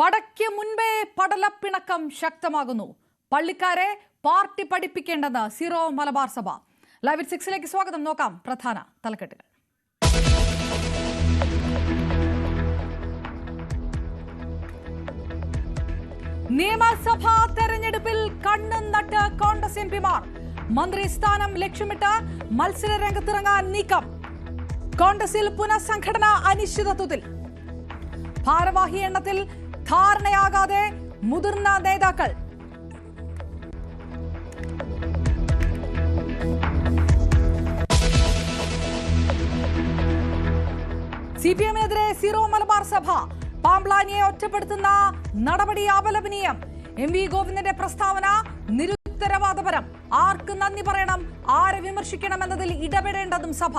പടയ്ക്ക് മുൻപേ പടലപ്പിണക്കം ശക്തമാകുന്നു. പള്ളിക്കാരെ party പഠിപ്പിക്കേണ്ടെന്ന് zero Malabar സഭ. ലൈവ് 6ലേക്ക് സ്വാഗതം. നോക്കാം പ്രധാന തലക്കെട്ടുകൾ. നിയമസഭാ തെരഞ്ഞെടുപ്പിൽ കണ്ണും നട്ട് കോൺഗ്രസ് എംപിമാർ. മന്ത്രി സ്ഥാനം ലക്ഷ്യമിട്ട് മത്സര രംഗത്തിറങ്ങാൻ നീക്കം. കോൺഗ്രസിൽ പുനഃസംഘടന അനിശ്ചിതത്വത്തിൽ. ഭാരവാഹി എണ്ണത്തിൽ ധാരണയാകാതെ മുതിർന്ന നേതാക്കൾ. സിപിഎമ്മിനെതിരെ സീറോ മലബാർ സഭ. പാംപ്ലാനിയെ ഒറ്റപ്പെടുത്തുന്ന നടപടി അപലപനീയം. എം.വി. ഗോവിന്ദന്റെ പ്രസ്താവന നിരുത്തരവാദപരം. ആർക്ക് നന്ദി പറയണം, ആരെ വിമർശിക്കണമെന്നതിൽ ഇടപെടേണ്ടതും സഭ.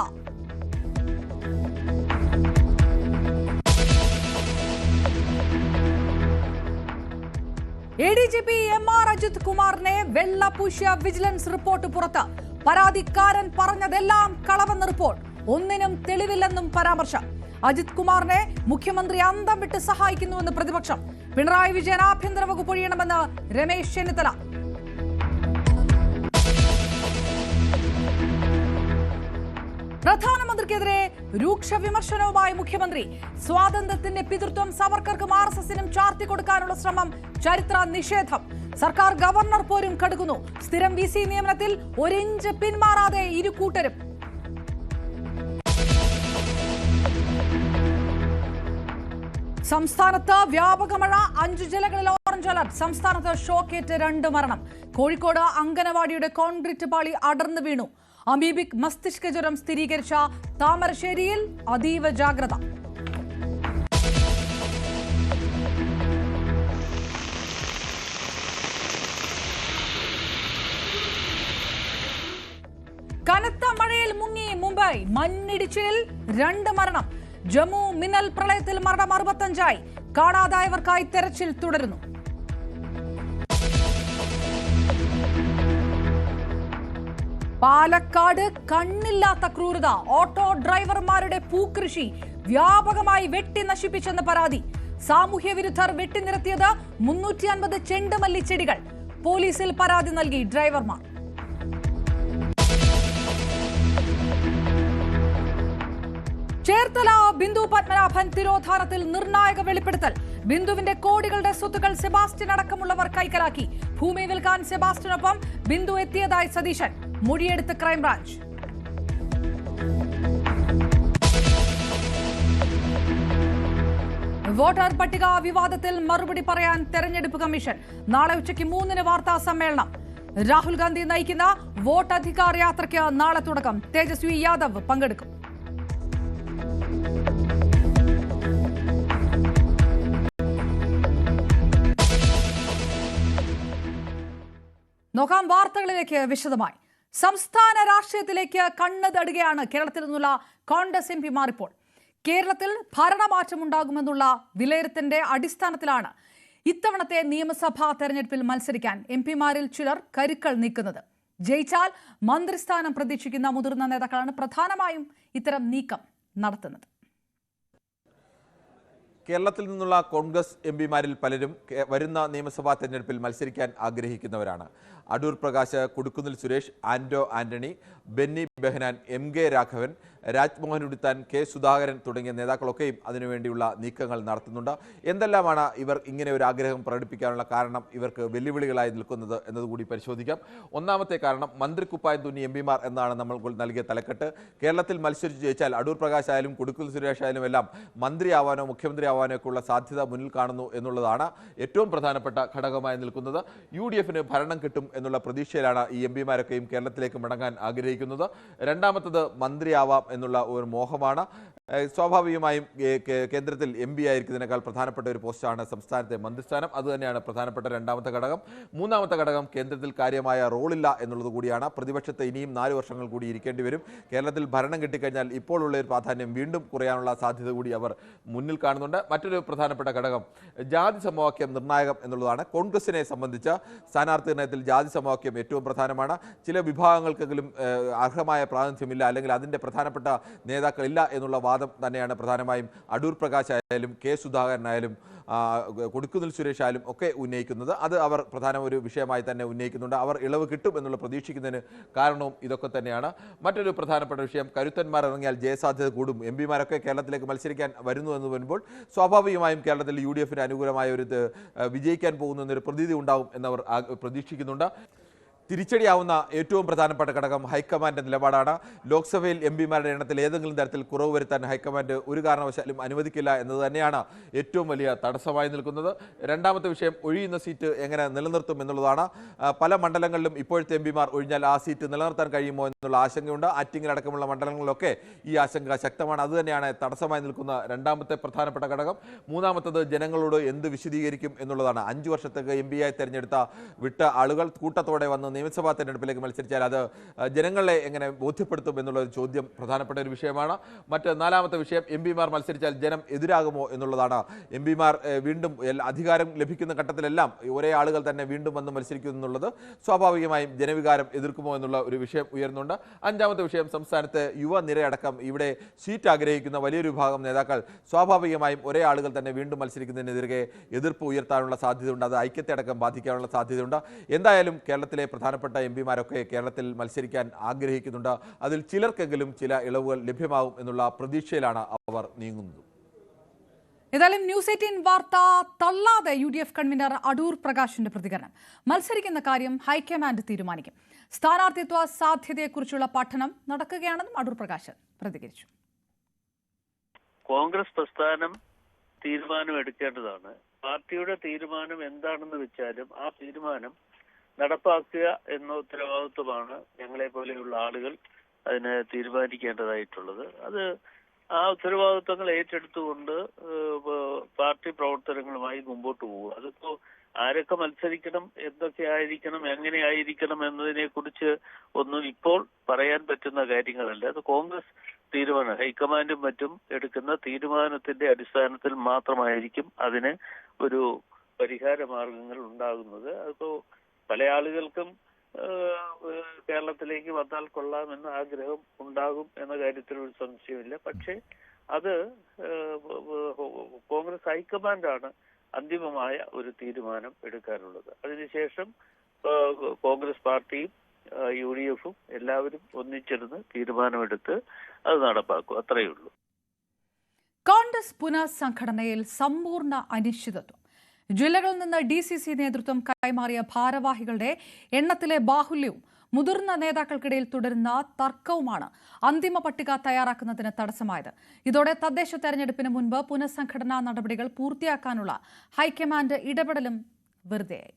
എഡിജിപി എം.ആർ. അജിത് കുമാറിനെ വെള്ളപൂശിയ വിജിലൻസ് റിപ്പോർട്ട് പുറത്ത്. പരാതിക്കാരൻ പറഞ്ഞതെല്ലാം കളവെന്ന റിപ്പോർട്ട്. ഒന്നിനും തെളിവില്ലെന്നും പരാമർശം. അജിത് കുമാറിനെ മുഖ്യമന്ത്രി അന്തം വിട്ട് സഹായിക്കുന്നുവെന്ന് പ്രതിപക്ഷം. പിണറായി വിജയൻ ആഭ്യന്തര വകുപ്പ് ഒഴിയണമെന്ന് രമേശ് ചെന്നിത്തല. പ്രധാനമന്ത്രിക്കെതിരെ രൂക്ഷ വിമർശനവുമായി മുഖ്യമന്ത്രി. സ്വാതന്ത്ര്യത്തിന്റെ പിതൃത്വം സവർക്കർക്കും RSSനും ചാർത്തിക്കൊടുക്കാനുള്ള ശ്രമം ചരിത്ര നിഷേധം. സർക്കാർ ഗവർണർ പോരും കടുക്കുന്നു. സ്ഥിരം VC നിയമനത്തിൽ ഒരിഞ്ച് പിന്മാറാതെ ഇരുകൂട്ടരും. സംസ്ഥാനത്ത് വ്യാപക മഴ. 5 ജില്ലകളിൽ ഓറഞ്ച് അലർട്ട്. സംസ്ഥാനത്ത് ഷോക്കേറ്റ് 2 മരണം. കോഴിക്കോട് അങ്കനവാടിയുടെ കോൺക്രീറ്റ് പാളി അടർന്നു വീണു. അമീബിക് മസ്തിഷ്ക ജ്വരം സ്ഥിരീകരിച്ച താമരശ്ശേരിയിൽ അതീവ ജാഗ്രത. കനത്ത മഴയിൽ മുങ്ങി മുംബൈ. മണ്ണിടിച്ചിലിൽ 2 മരണം. ജമ്മു മിന്നൽ പ്രളയത്തിൽ മരണം 65. കാണാതായവർക്കായി തെരച്ചിൽ തുടരുന്നു. പാലക്കാട് കണ്ണില്ലാത്ത ക്രൂരത. ഓട്ടോ ഡ്രൈവർമാരുടെ പൂക്കൃഷി വ്യാപകമായി വെട്ടി നശിപ്പിച്ചെന്ന് പരാതി. സാമൂഹ്യ വിരുദ്ധർ വെട്ടിനിരത്തിയത് 350 ചെണ്ടുമല്ലി ചെടികൾ. പോലീസിൽ പരാതി നൽകി ഡ്രൈവർമാർ. ചേർത്തല ബിന്ദു പത്മനാഭൻ തിരോധാനത്തിൽ നിർണായക വെളിപ്പെടുത്തൽ. ബിന്ദുവിന്റെ കോടികളുടെ സ്വത്തുക്കൾ സെബാസ്റ്റ്യൻ അടക്കമുള്ളവർ കൈക്കലാക്കി. ഭൂമി വിൽക്കാൻ സെബാസ്റ്റ്യനൊപ്പം ബിന്ദു എത്തിയതായി സതീശൻ. മൊഴിയെടുത്ത് ക്രൈംബ്രാഞ്ച്. വോട്ടർ പട്ടിക വിവാദത്തിൽ മറുപടി പറയാൻ തെരഞ്ഞെടുപ്പ് കമ്മീഷൻ. നാളെ ഉച്ചയ്ക്ക് 3-ന് വാർത്താ സമ്മേളനം. രാഹുൽ ഗാന്ധി നയിക്കുന്ന വോട്ട് അധികാർ യാത്രയ്ക്ക് നാളെ തുടക്കം. തേജസ്വി യാദവ് പങ്കെടുക്കും. നോക്കാം വാർത്തകളിലേക്ക് വിശദമായി. സംസ്ഥാന രാഷ്ട്രീയത്തിലേക്ക് കണ്ണ് തടുകയാണ് കേരളത്തിൽ നിന്നുള്ള കോൺഗ്രസ് എംപിമാർ. ഇപ്പോൾ കേരളത്തിൽ ഭരണമാറ്റമുണ്ടാകുമെന്നുള്ള വിലയിരുത്തലിന്റെ അടിസ്ഥാനത്തിലാണ് ഇത്തവണത്തെ നിയമസഭാ തെരഞ്ഞെടുപ്പിൽ മത്സരിക്കാൻ എംപിമാരിൽ ചിലർ കരുക്കൾ നീക്കുന്നത്. ജയിച്ചാൽ മന്ത്രിസ്ഥാനം പ്രതീക്ഷിക്കുന്ന മുതിർന്ന നേതാക്കളാണ് പ്രധാനമായും ഇത്തരം നീക്കം നടത്തുന്നത്. കേരളത്തിൽ നിന്നുള്ള കോൺഗ്രസ് എംപിമാരിൽ പലരും വരുന്ന നിയമസഭാ തെരഞ്ഞെടുപ്പിൽ മത്സരിക്കാൻ ആഗ്രഹിക്കുന്നവരാണ്. അടൂർ പ്രകാശ്, കൊടിക്കുന്നിൽ സുരേഷ്, ആന്റോ ആന്റണി, ബെന്നി ബെഹനാൻ, MK രാഘവൻ, രാജ്മോഹൻ ഉണ്ണിത്താൻ, K സുധാകരൻ തുടങ്ങിയ നേതാക്കളൊക്കെയും അതിനുവേണ്ടിയുള്ള നീക്കങ്ങൾ നടത്തുന്നുണ്ട്. എന്തെല്ലാമാണ് ഇവർ ഇങ്ങനെ ഒരു ആഗ്രഹം പ്രകടിപ്പിക്കാനുള്ള കാരണം, ഇവർക്ക് വെല്ലുവിളികളായി നിൽക്കുന്നത് എന്നതുകൂടി പരിശോധിക്കാം. ഒന്നാമത്തെ കാരണം മന്ത്രിക്കുപ്പായം തുന്നി എംപിമാർ എന്നാണ് നമ്മൾ നൽകിയ തലക്കെട്ട്. കേരളത്തിൽ മത്സരിച്ച് ജയിച്ചാൽ അടൂർ പ്രകാശ് ആയാലും കൊടിക്കുന്നിൽ സുരേഷ് ആയാലും എല്ലാം മന്ത്രിയാവാനോ മുഖ്യമന്ത്രി ആവാനോ ഒക്കെ ഉള്ള സാധ്യത മുന്നിൽ കാണുന്നു എന്നുള്ളതാണ് ഏറ്റവും പ്രധാനപ്പെട്ട ഘടകമായി നിൽക്കുന്നത്. UDFന് ഭരണം കിട്ടും എന്നുള്ള പ്രതീക്ഷയിലാണ് ഈ എംപിമാരൊക്കെയും കേരളത്തിലേക്ക് മടങ്ങാൻ ആഗ്രഹിക്കുന്നത്. രണ്ടാമത്തത് മന്ത്രിയാവാം എന്നുള്ള ഒരു മോഹമാണ്. സ്വാഭാവികമായും കേന്ദ്രത്തിൽ MP ആയിരിക്കുന്നതിനേക്കാൾ പ്രധാനപ്പെട്ട ഒരു പോസ്റ്റാണ് സംസ്ഥാനത്തെ മന്ത്രിസ്ഥാനം. അതുതന്നെയാണ് പ്രധാനപ്പെട്ട രണ്ടാമത്തെ ഘടകം. മൂന്നാമത്തെ ഘടകം കേന്ദ്രത്തിൽ കാര്യമായ റോളില്ല എന്നുള്ളത് കൂടിയാണ്. പ്രതിപക്ഷത്തെ ഇനിയും 4 വർഷങ്ങൾ കൂടി ഇരിക്കേണ്ടി വരും. കേരളത്തിൽ ഭരണം കിട്ടിക്കഴിഞ്ഞാൽ ഇപ്പോഴുള്ള ഒരു പ്രാധാന്യം വീണ്ടും കുറയാനുള്ള സാധ്യത കൂടി അവർ മുന്നിൽ കാണുന്നുണ്ട്. മറ്റൊരു പ്രധാനപ്പെട്ട ഘടകം ജാതി സമവാക്യം നിർണായകം എന്നുള്ളതാണ്. കോൺഗ്രസിനെ സംബന്ധിച്ച് സ്ഥാനാർത്ഥി നിർണയത്തിൽ ജാതി സമവാക്യം ഏറ്റവും പ്രധാനമാണ്. ചില വിഭാഗങ്ങൾക്കെങ്കിലും അർഹമായ പ്രാതിനിധ്യമില്ല, അല്ലെങ്കിൽ അതിൻ്റെ പ്രധാനപ്പെട്ട നേതാക്കളില്ല എന്നുള്ള വാദം തന്നെയാണ് പ്രധാനമായും അടൂർ പ്രകാശ് ആയാലും K സുധാകരനായാലും കൊടുക്കുന്നിൽ സുരേഷ് ആയാലും ഒക്കെ ഉന്നയിക്കുന്നത്. അത് അവർ പ്രധാന ഒരു വിഷയമായി തന്നെ ഉന്നയിക്കുന്നുണ്ട്. അവർ ഇളവ് കിട്ടും എന്നുള്ള പ്രതീക്ഷിക്കുന്നതിന് കാരണവും ഇതൊക്കെ തന്നെയാണ്. മറ്റൊരു പ്രധാനപ്പെട്ട വിഷയം, കരുത്തന്മാർ ഇറങ്ങിയാൽ ജയസാധ്യത കൂടും. എം പിമാരൊക്കെ കേരളത്തിലേക്ക് മത്സരിക്കാൻ വരുന്നു എന്ന് വരുമ്പോൾ സ്വാഭാവികമായും കേരളത്തിൽ UDF അനുകൂലമായ ഒരു വിജയിക്കാൻ പോകുന്ന എന്നൊരു പ്രതീതി ഉണ്ടാവും എന്നവർ പ്രതീക്ഷിക്കുന്നുണ്ട്. തിരിച്ചടിയാവുന്ന ഏറ്റവും പ്രധാനപ്പെട്ട ഘടകം ഹൈക്കമാൻഡ് നിലപാടാണ്. ലോക്സഭയിൽ എം പിമാരുടെ എണ്ണത്തിൽ ഏതെങ്കിലും തരത്തിൽ കുറവ് വരുത്താൻ ഹൈക്കമാൻഡ് ഒരു കാരണവശാലും അനുവദിക്കില്ല എന്നത് തന്നെയാണ് ഏറ്റവും വലിയ തടസ്സമായി നിൽക്കുന്നത്. രണ്ടാമത്തെ വിഷയം, ഒഴിയുന്ന സീറ്റ് എങ്ങനെ നിലനിർത്തും എന്നുള്ളതാണ്. പല മണ്ഡലങ്ങളിലും ഇപ്പോഴത്തെ എം പിമാർ ഒഴിഞ്ഞാൽ ആ സീറ്റ് നിലനിർത്താൻ കഴിയുമോ എന്നുള്ള ആശങ്കയുണ്ട്. ആറ്റിങ്ങലടക്കമുള്ള മണ്ഡലങ്ങളിലൊക്കെ ഈ ആശങ്ക ശക്തമാണ്. അതുതന്നെയാണ് തടസ്സമായി നിൽക്കുന്ന രണ്ടാമത്തെ പ്രധാനപ്പെട്ട ഘടകം. മൂന്നാമത്തത്, ജനങ്ങളോട് എന്ത് വിശദീകരിക്കും എന്നുള്ളതാണ്. 5 വർഷത്തേക്ക് എം പിയായി തെരഞ്ഞെടുത്ത വിട്ട ആളുകൾ കൂട്ടത്തോടെ വന്ന് നിയമസഭാ തെരഞ്ഞെടുപ്പിലേക്ക് മത്സരിച്ചാൽ അത് ജനങ്ങളെ എങ്ങനെ ബോധ്യപ്പെടുത്തും എന്നുള്ള ഒരു ചോദ്യം പ്രധാനപ്പെട്ട ഒരു വിഷയമാണ്. നാലാമത്തെ വിഷയം, എം പിമാർ മത്സരിച്ചാൽ ജനം എതിരാകുമോ എന്നുള്ളതാണ്. എം പിമാർ വീണ്ടും അധികാരം ലഭിക്കുന്ന ഘട്ടത്തിലെല്ലാം ഒരേ ആളുകൾ തന്നെ വീണ്ടും വന്ന് മത്സരിക്കുന്നു എന്നുള്ളത് സ്വാഭാവികമായും ജനവികാരം എതിർക്കുമോ എന്നുള്ള ഒരു വിഷയം ഉയർന്നുണ്ട്. അഞ്ചാമത്തെ വിഷയം, സംസ്ഥാനത്ത് യുവനിരയടക്കം ഇവിടെ സീറ്റ് ആഗ്രഹിക്കുന്ന വലിയൊരു വിഭാഗം നേതാക്കൾ സ്വാഭാവികമായും ഒരേ ആളുകൾ തന്നെ വീണ്ടും മത്സരിക്കുന്നതിനെതിരെ എതിർപ്പ് ഉയർത്താനുള്ള സാധ്യതയുണ്ട്. അത് ഐക്യത്തെ അടക്കം ബാധിക്കാനുള്ള സാധ്യതയുണ്ട്. എന്തായാലും കേരളത്തിലെ പ്രധാനപ്പെട്ട എം പിമാരൊക്കെ കേരളത്തിൽ മത്സരിക്കാൻ ആഗ്രഹിക്കുന്നുണ്ട്. അതിൽ ചിലർക്കെങ്കിലും ചില ഇളവുകൾ ലഭ്യമാകും എന്നുള്ള പ്രതീക്ഷയിലാണ് അവർ നീങ്ങുന്നത്. ഏതായാലും ന്യൂസ് 18 വാർത്ത തള്ളാതെ UDF കൺവീനർ അടൂർ പ്രകാശിന്റെ പ്രതികരണം. മത്സരിക്കുന്ന കാര്യം ഹൈക്കമാൻഡ് തീരുമാനിക്കും. സ്ഥാനാർത്ഥിത്വ സാധ്യതയെക്കുറിച്ചുള്ള പഠനം നടക്കുകയാണെന്നും അടൂർ പ്രകാശ് പ്രതികരിച്ചു. കോൺഗ്രസ് പ്രസ്ഥാനം തീരുമാനം എടുക്കേണ്ടതാണ്. പാർട്ടിയുടെ തീരുമാനം എന്താണെന്ന് വെച്ചാലും ആ തീരുമാനം നടപ്പാക്കുക എന്ന ഉത്തരവാദിത്വമാണ് ഞങ്ങളെ പോലെയുള്ള ആളുകൾ അതിനെ തീരുമാനിക്കേണ്ടതായിട്ടുള്ളത്. അത് ആ ഉത്തരവാദിത്വങ്ങൾ ഏറ്റെടുത്തുകൊണ്ട് പാർട്ടി പ്രവർത്തനങ്ങളുമായി മുമ്പോട്ട് പോകുക. അതിപ്പോ ആരൊക്കെ മത്സരിക്കണം, എന്തൊക്കെ ആയിരിക്കണം, എങ്ങനെ ആയിരിക്കണം എന്നതിനെ കുറിച്ച് ഒന്നും ഇപ്പോൾ പറയാൻ പറ്റുന്ന കാര്യങ്ങളല്ല. അത് കോൺഗ്രസ് തീരുമാനം, ഹൈക്കമാൻഡും മറ്റും എടുക്കുന്ന തീരുമാനത്തിന്റെ അടിസ്ഥാനത്തിൽ മാത്രമായിരിക്കും അതിന് ഒരു പരിഹാര മാർഗങ്ങൾ ഉണ്ടാകുന്നത്. അതിപ്പോ പല ആളുകൾക്കും കേരളത്തിലേക്ക് വന്നാൽ കൊള്ളാമെന്ന ആഗ്രഹം ഉണ്ടാകും എന്ന കാര്യത്തിൽ ഒരു സംശയമില്ല. പക്ഷേ അത് കോൺഗ്രസ് ഹൈക്കമാൻഡാണ് അന്തിമമായ ഒരു തീരുമാനം എടുക്കാനുള്ളത്. അതിനുശേഷം കോൺഗ്രസ് പാർട്ടിയും UDFും എല്ലാവരും ഒന്നിച്ചിരുന്ന് തീരുമാനമെടുത്ത് അത് നടപ്പാക്കും. അത്രയേ ഉള്ളൂ. കോൺഗ്രസ് പുനഃസംഘടനയിൽ സമ്പൂർണ്ണ അനിശ്ചിതത്വം. ജില്ലകളിൽ നിന്ന് DCC നേതൃത്വം കൈമാറിയ ഭാരവാഹികളുടെ എണ്ണത്തിലെ ബാഹുല്യവും മുതിർന്ന നേതാക്കൾക്കിടയിൽ തുടരുന്ന തർക്കവുമാണ് അന്തിമ പട്ടിക തയ്യാറാക്കുന്നതിന് തടസ്സമായത്. ഇതോടെ തദ്ദേശ തെരഞ്ഞെടുപ്പിന് മുൻപ് പുനഃസംഘടനാ നടപടികൾ പൂർത്തിയാക്കാനുള്ള ഹൈക്കമാൻഡ് ഇടപെടലും വെറുതെയായി.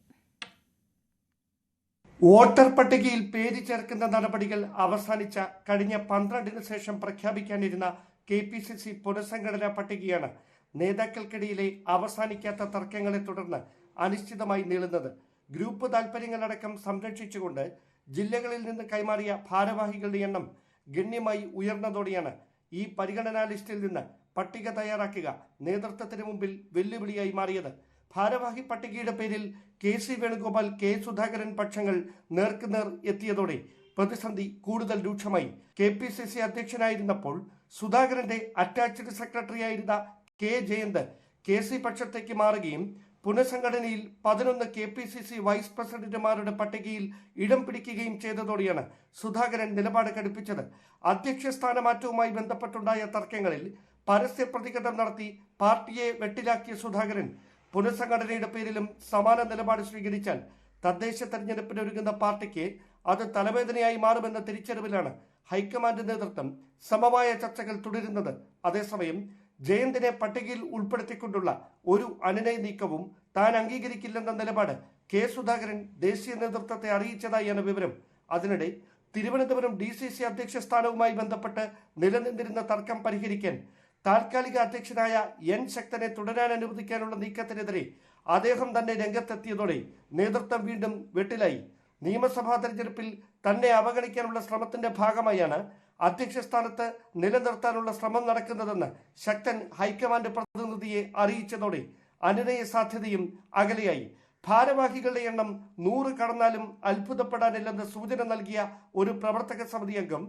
വോട്ടർ പട്ടികയിൽ പേര് ചേർക്കുന്ന നടപടികൾ അവസാനിച്ച കഴിഞ്ഞ 12-ന് ശേഷം പ്രഖ്യാപിക്കാനിരുന്ന KPCC പുനഃസംഘടനാ പട്ടികയാണ് നേതാക്കൾക്കിടയിലെ അവസാനിക്കാത്ത തർക്കങ്ങളെ തുടർന്ന് അനിശ്ചിതമായി നീളുന്നത്. ഗ്രൂപ്പ് താൽപര്യങ്ങളടക്കം സംരക്ഷിച്ചുകൊണ്ട് ജില്ലകളിൽ നിന്ന് കൈമാറിയ ഭാരവാഹികളുടെ എണ്ണം ഗണ്യമായി ഉയർന്നതോടെയാണ് ഈ പരിഗണനാ ലിസ്റ്റിൽ നിന്ന് പട്ടിക തയ്യാറാക്കുക നേതൃത്വത്തിന് മുമ്പിൽ വെല്ലുവിളിയായി മാറിയത്. ഭാരവാഹി പട്ടികയുടെ പേരിൽ KC വേണുഗോപാൽ, K സുധാകരൻ പക്ഷങ്ങൾ നേർക്കുനേർ എത്തിയതോടെ പ്രതിസന്ധി കൂടുതൽ രൂക്ഷമായി. KPCC അധ്യക്ഷനായിരുന്നപ്പോൾ സുധാകരന്റെ അറ്റാച്ച്ഡ് സെക്രട്ടറിയായിരുന്ന K ജയന്ത് KC പക്ഷത്തേക്ക് മാറുകയും പുനഃസംഘടനയിൽ 11 KPCC വൈസ് പ്രസിഡന്റുമാരുടെ പട്ടികയിൽ ഇടം പിടിക്കുകയും ചെയ്തതോടെയാണ് സുധാകരൻ നിലപാട് കടുപ്പിച്ചത്. അധ്യക്ഷ സ്ഥാനമാറ്റവുമായി ബന്ധപ്പെട്ടുണ്ടായ തർക്കങ്ങളിൽ പരസ്യ പ്രതികരണം നടത്തി പാർട്ടിയെ വെട്ടിലാക്കിയ സുധാകരൻ പുനഃസംഘടനയുടെ പേരിലും സമാന നിലപാട് സ്വീകരിച്ചാൽ തദ്ദേശ തെരഞ്ഞെടുപ്പിന് ഒരുങ്ങുന്ന പാർട്ടിക്ക് അത് തലവേദനയായി മാറുമെന്ന തിരിച്ചറിവിലാണ് ഹൈക്കമാൻഡ് നേതൃത്വം സമവായ ചർച്ചകൾ തുടരുന്നത്. അതേസമയം ജയന്തിനെ പട്ടികയിൽ ഉൾപ്പെടുത്തിക്കൊണ്ടുള്ള ഒരു അനുനയ നീക്കവും താൻ അംഗീകരിക്കില്ലെന്ന നിലപാട് K സുധാകരൻ ദേശീയ നേതൃത്വത്തെ അറിയിച്ചതായാണ് വിവരം. അതിനിടെ തിരുവനന്തപുരം DCC അധ്യക്ഷ സ്ഥാനവുമായി ബന്ധപ്പെട്ട് നിലനിന്നിരുന്ന തർക്കം പരിഹരിക്കാൻ താൽക്കാലിക അധ്യക്ഷനായ N ശക്തനെ തുടരാൻ അനുവദിക്കാനുള്ള നീക്കത്തിനെതിരെ അദ്ദേഹം തന്നെ രംഗത്തെത്തിയതോടെ നേതൃത്വം വീണ്ടും വെട്ടിലായി. നിയമസഭാ തെരഞ്ഞെടുപ്പിൽ തന്നെ അവഗണിക്കാനുള്ള ശ്രമത്തിന്റെ ഭാഗമായാണ് അധ്യക്ഷ സ്ഥാനത്ത് നിലനിർത്താനുള്ള ശ്രമം നടക്കുന്നതെന്ന് ശക്തൻ ഹൈക്കമാൻഡ് പ്രതിനിധിയെ അറിയിച്ചതോടെ അനുനയ സാധ്യതയും അകലെയായി. ഭാരവാഹികളുടെ എണ്ണം 100 കടന്നാലും അത്ഭുതപ്പെടാനില്ലെന്ന് സൂചന നൽകിയ ഒരു പ്രവർത്തക സമിതി അംഗം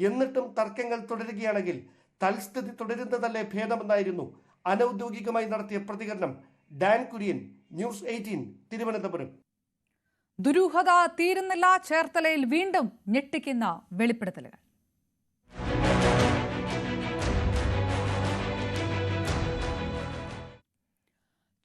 എന്നിട്ടും തർക്കങ്ങൾ തുടരുകയാണെങ്കിൽ തൽസ്ഥിതി തുടരുന്നതല്ലേ ഭേദമെന്നായിരുന്നു അനൌദ്യോഗികമായി നടത്തിയ പ്രതികരണം. Dan Kurian, news 18 Thiruvananthapuram. ദുരൂഹത തീരുന്നില്ല. ചേർത്തലയിൽ വീണ്ടും ഞെട്ടിക്കുന്ന വെളിപ്പെടുത്തലുകൾ.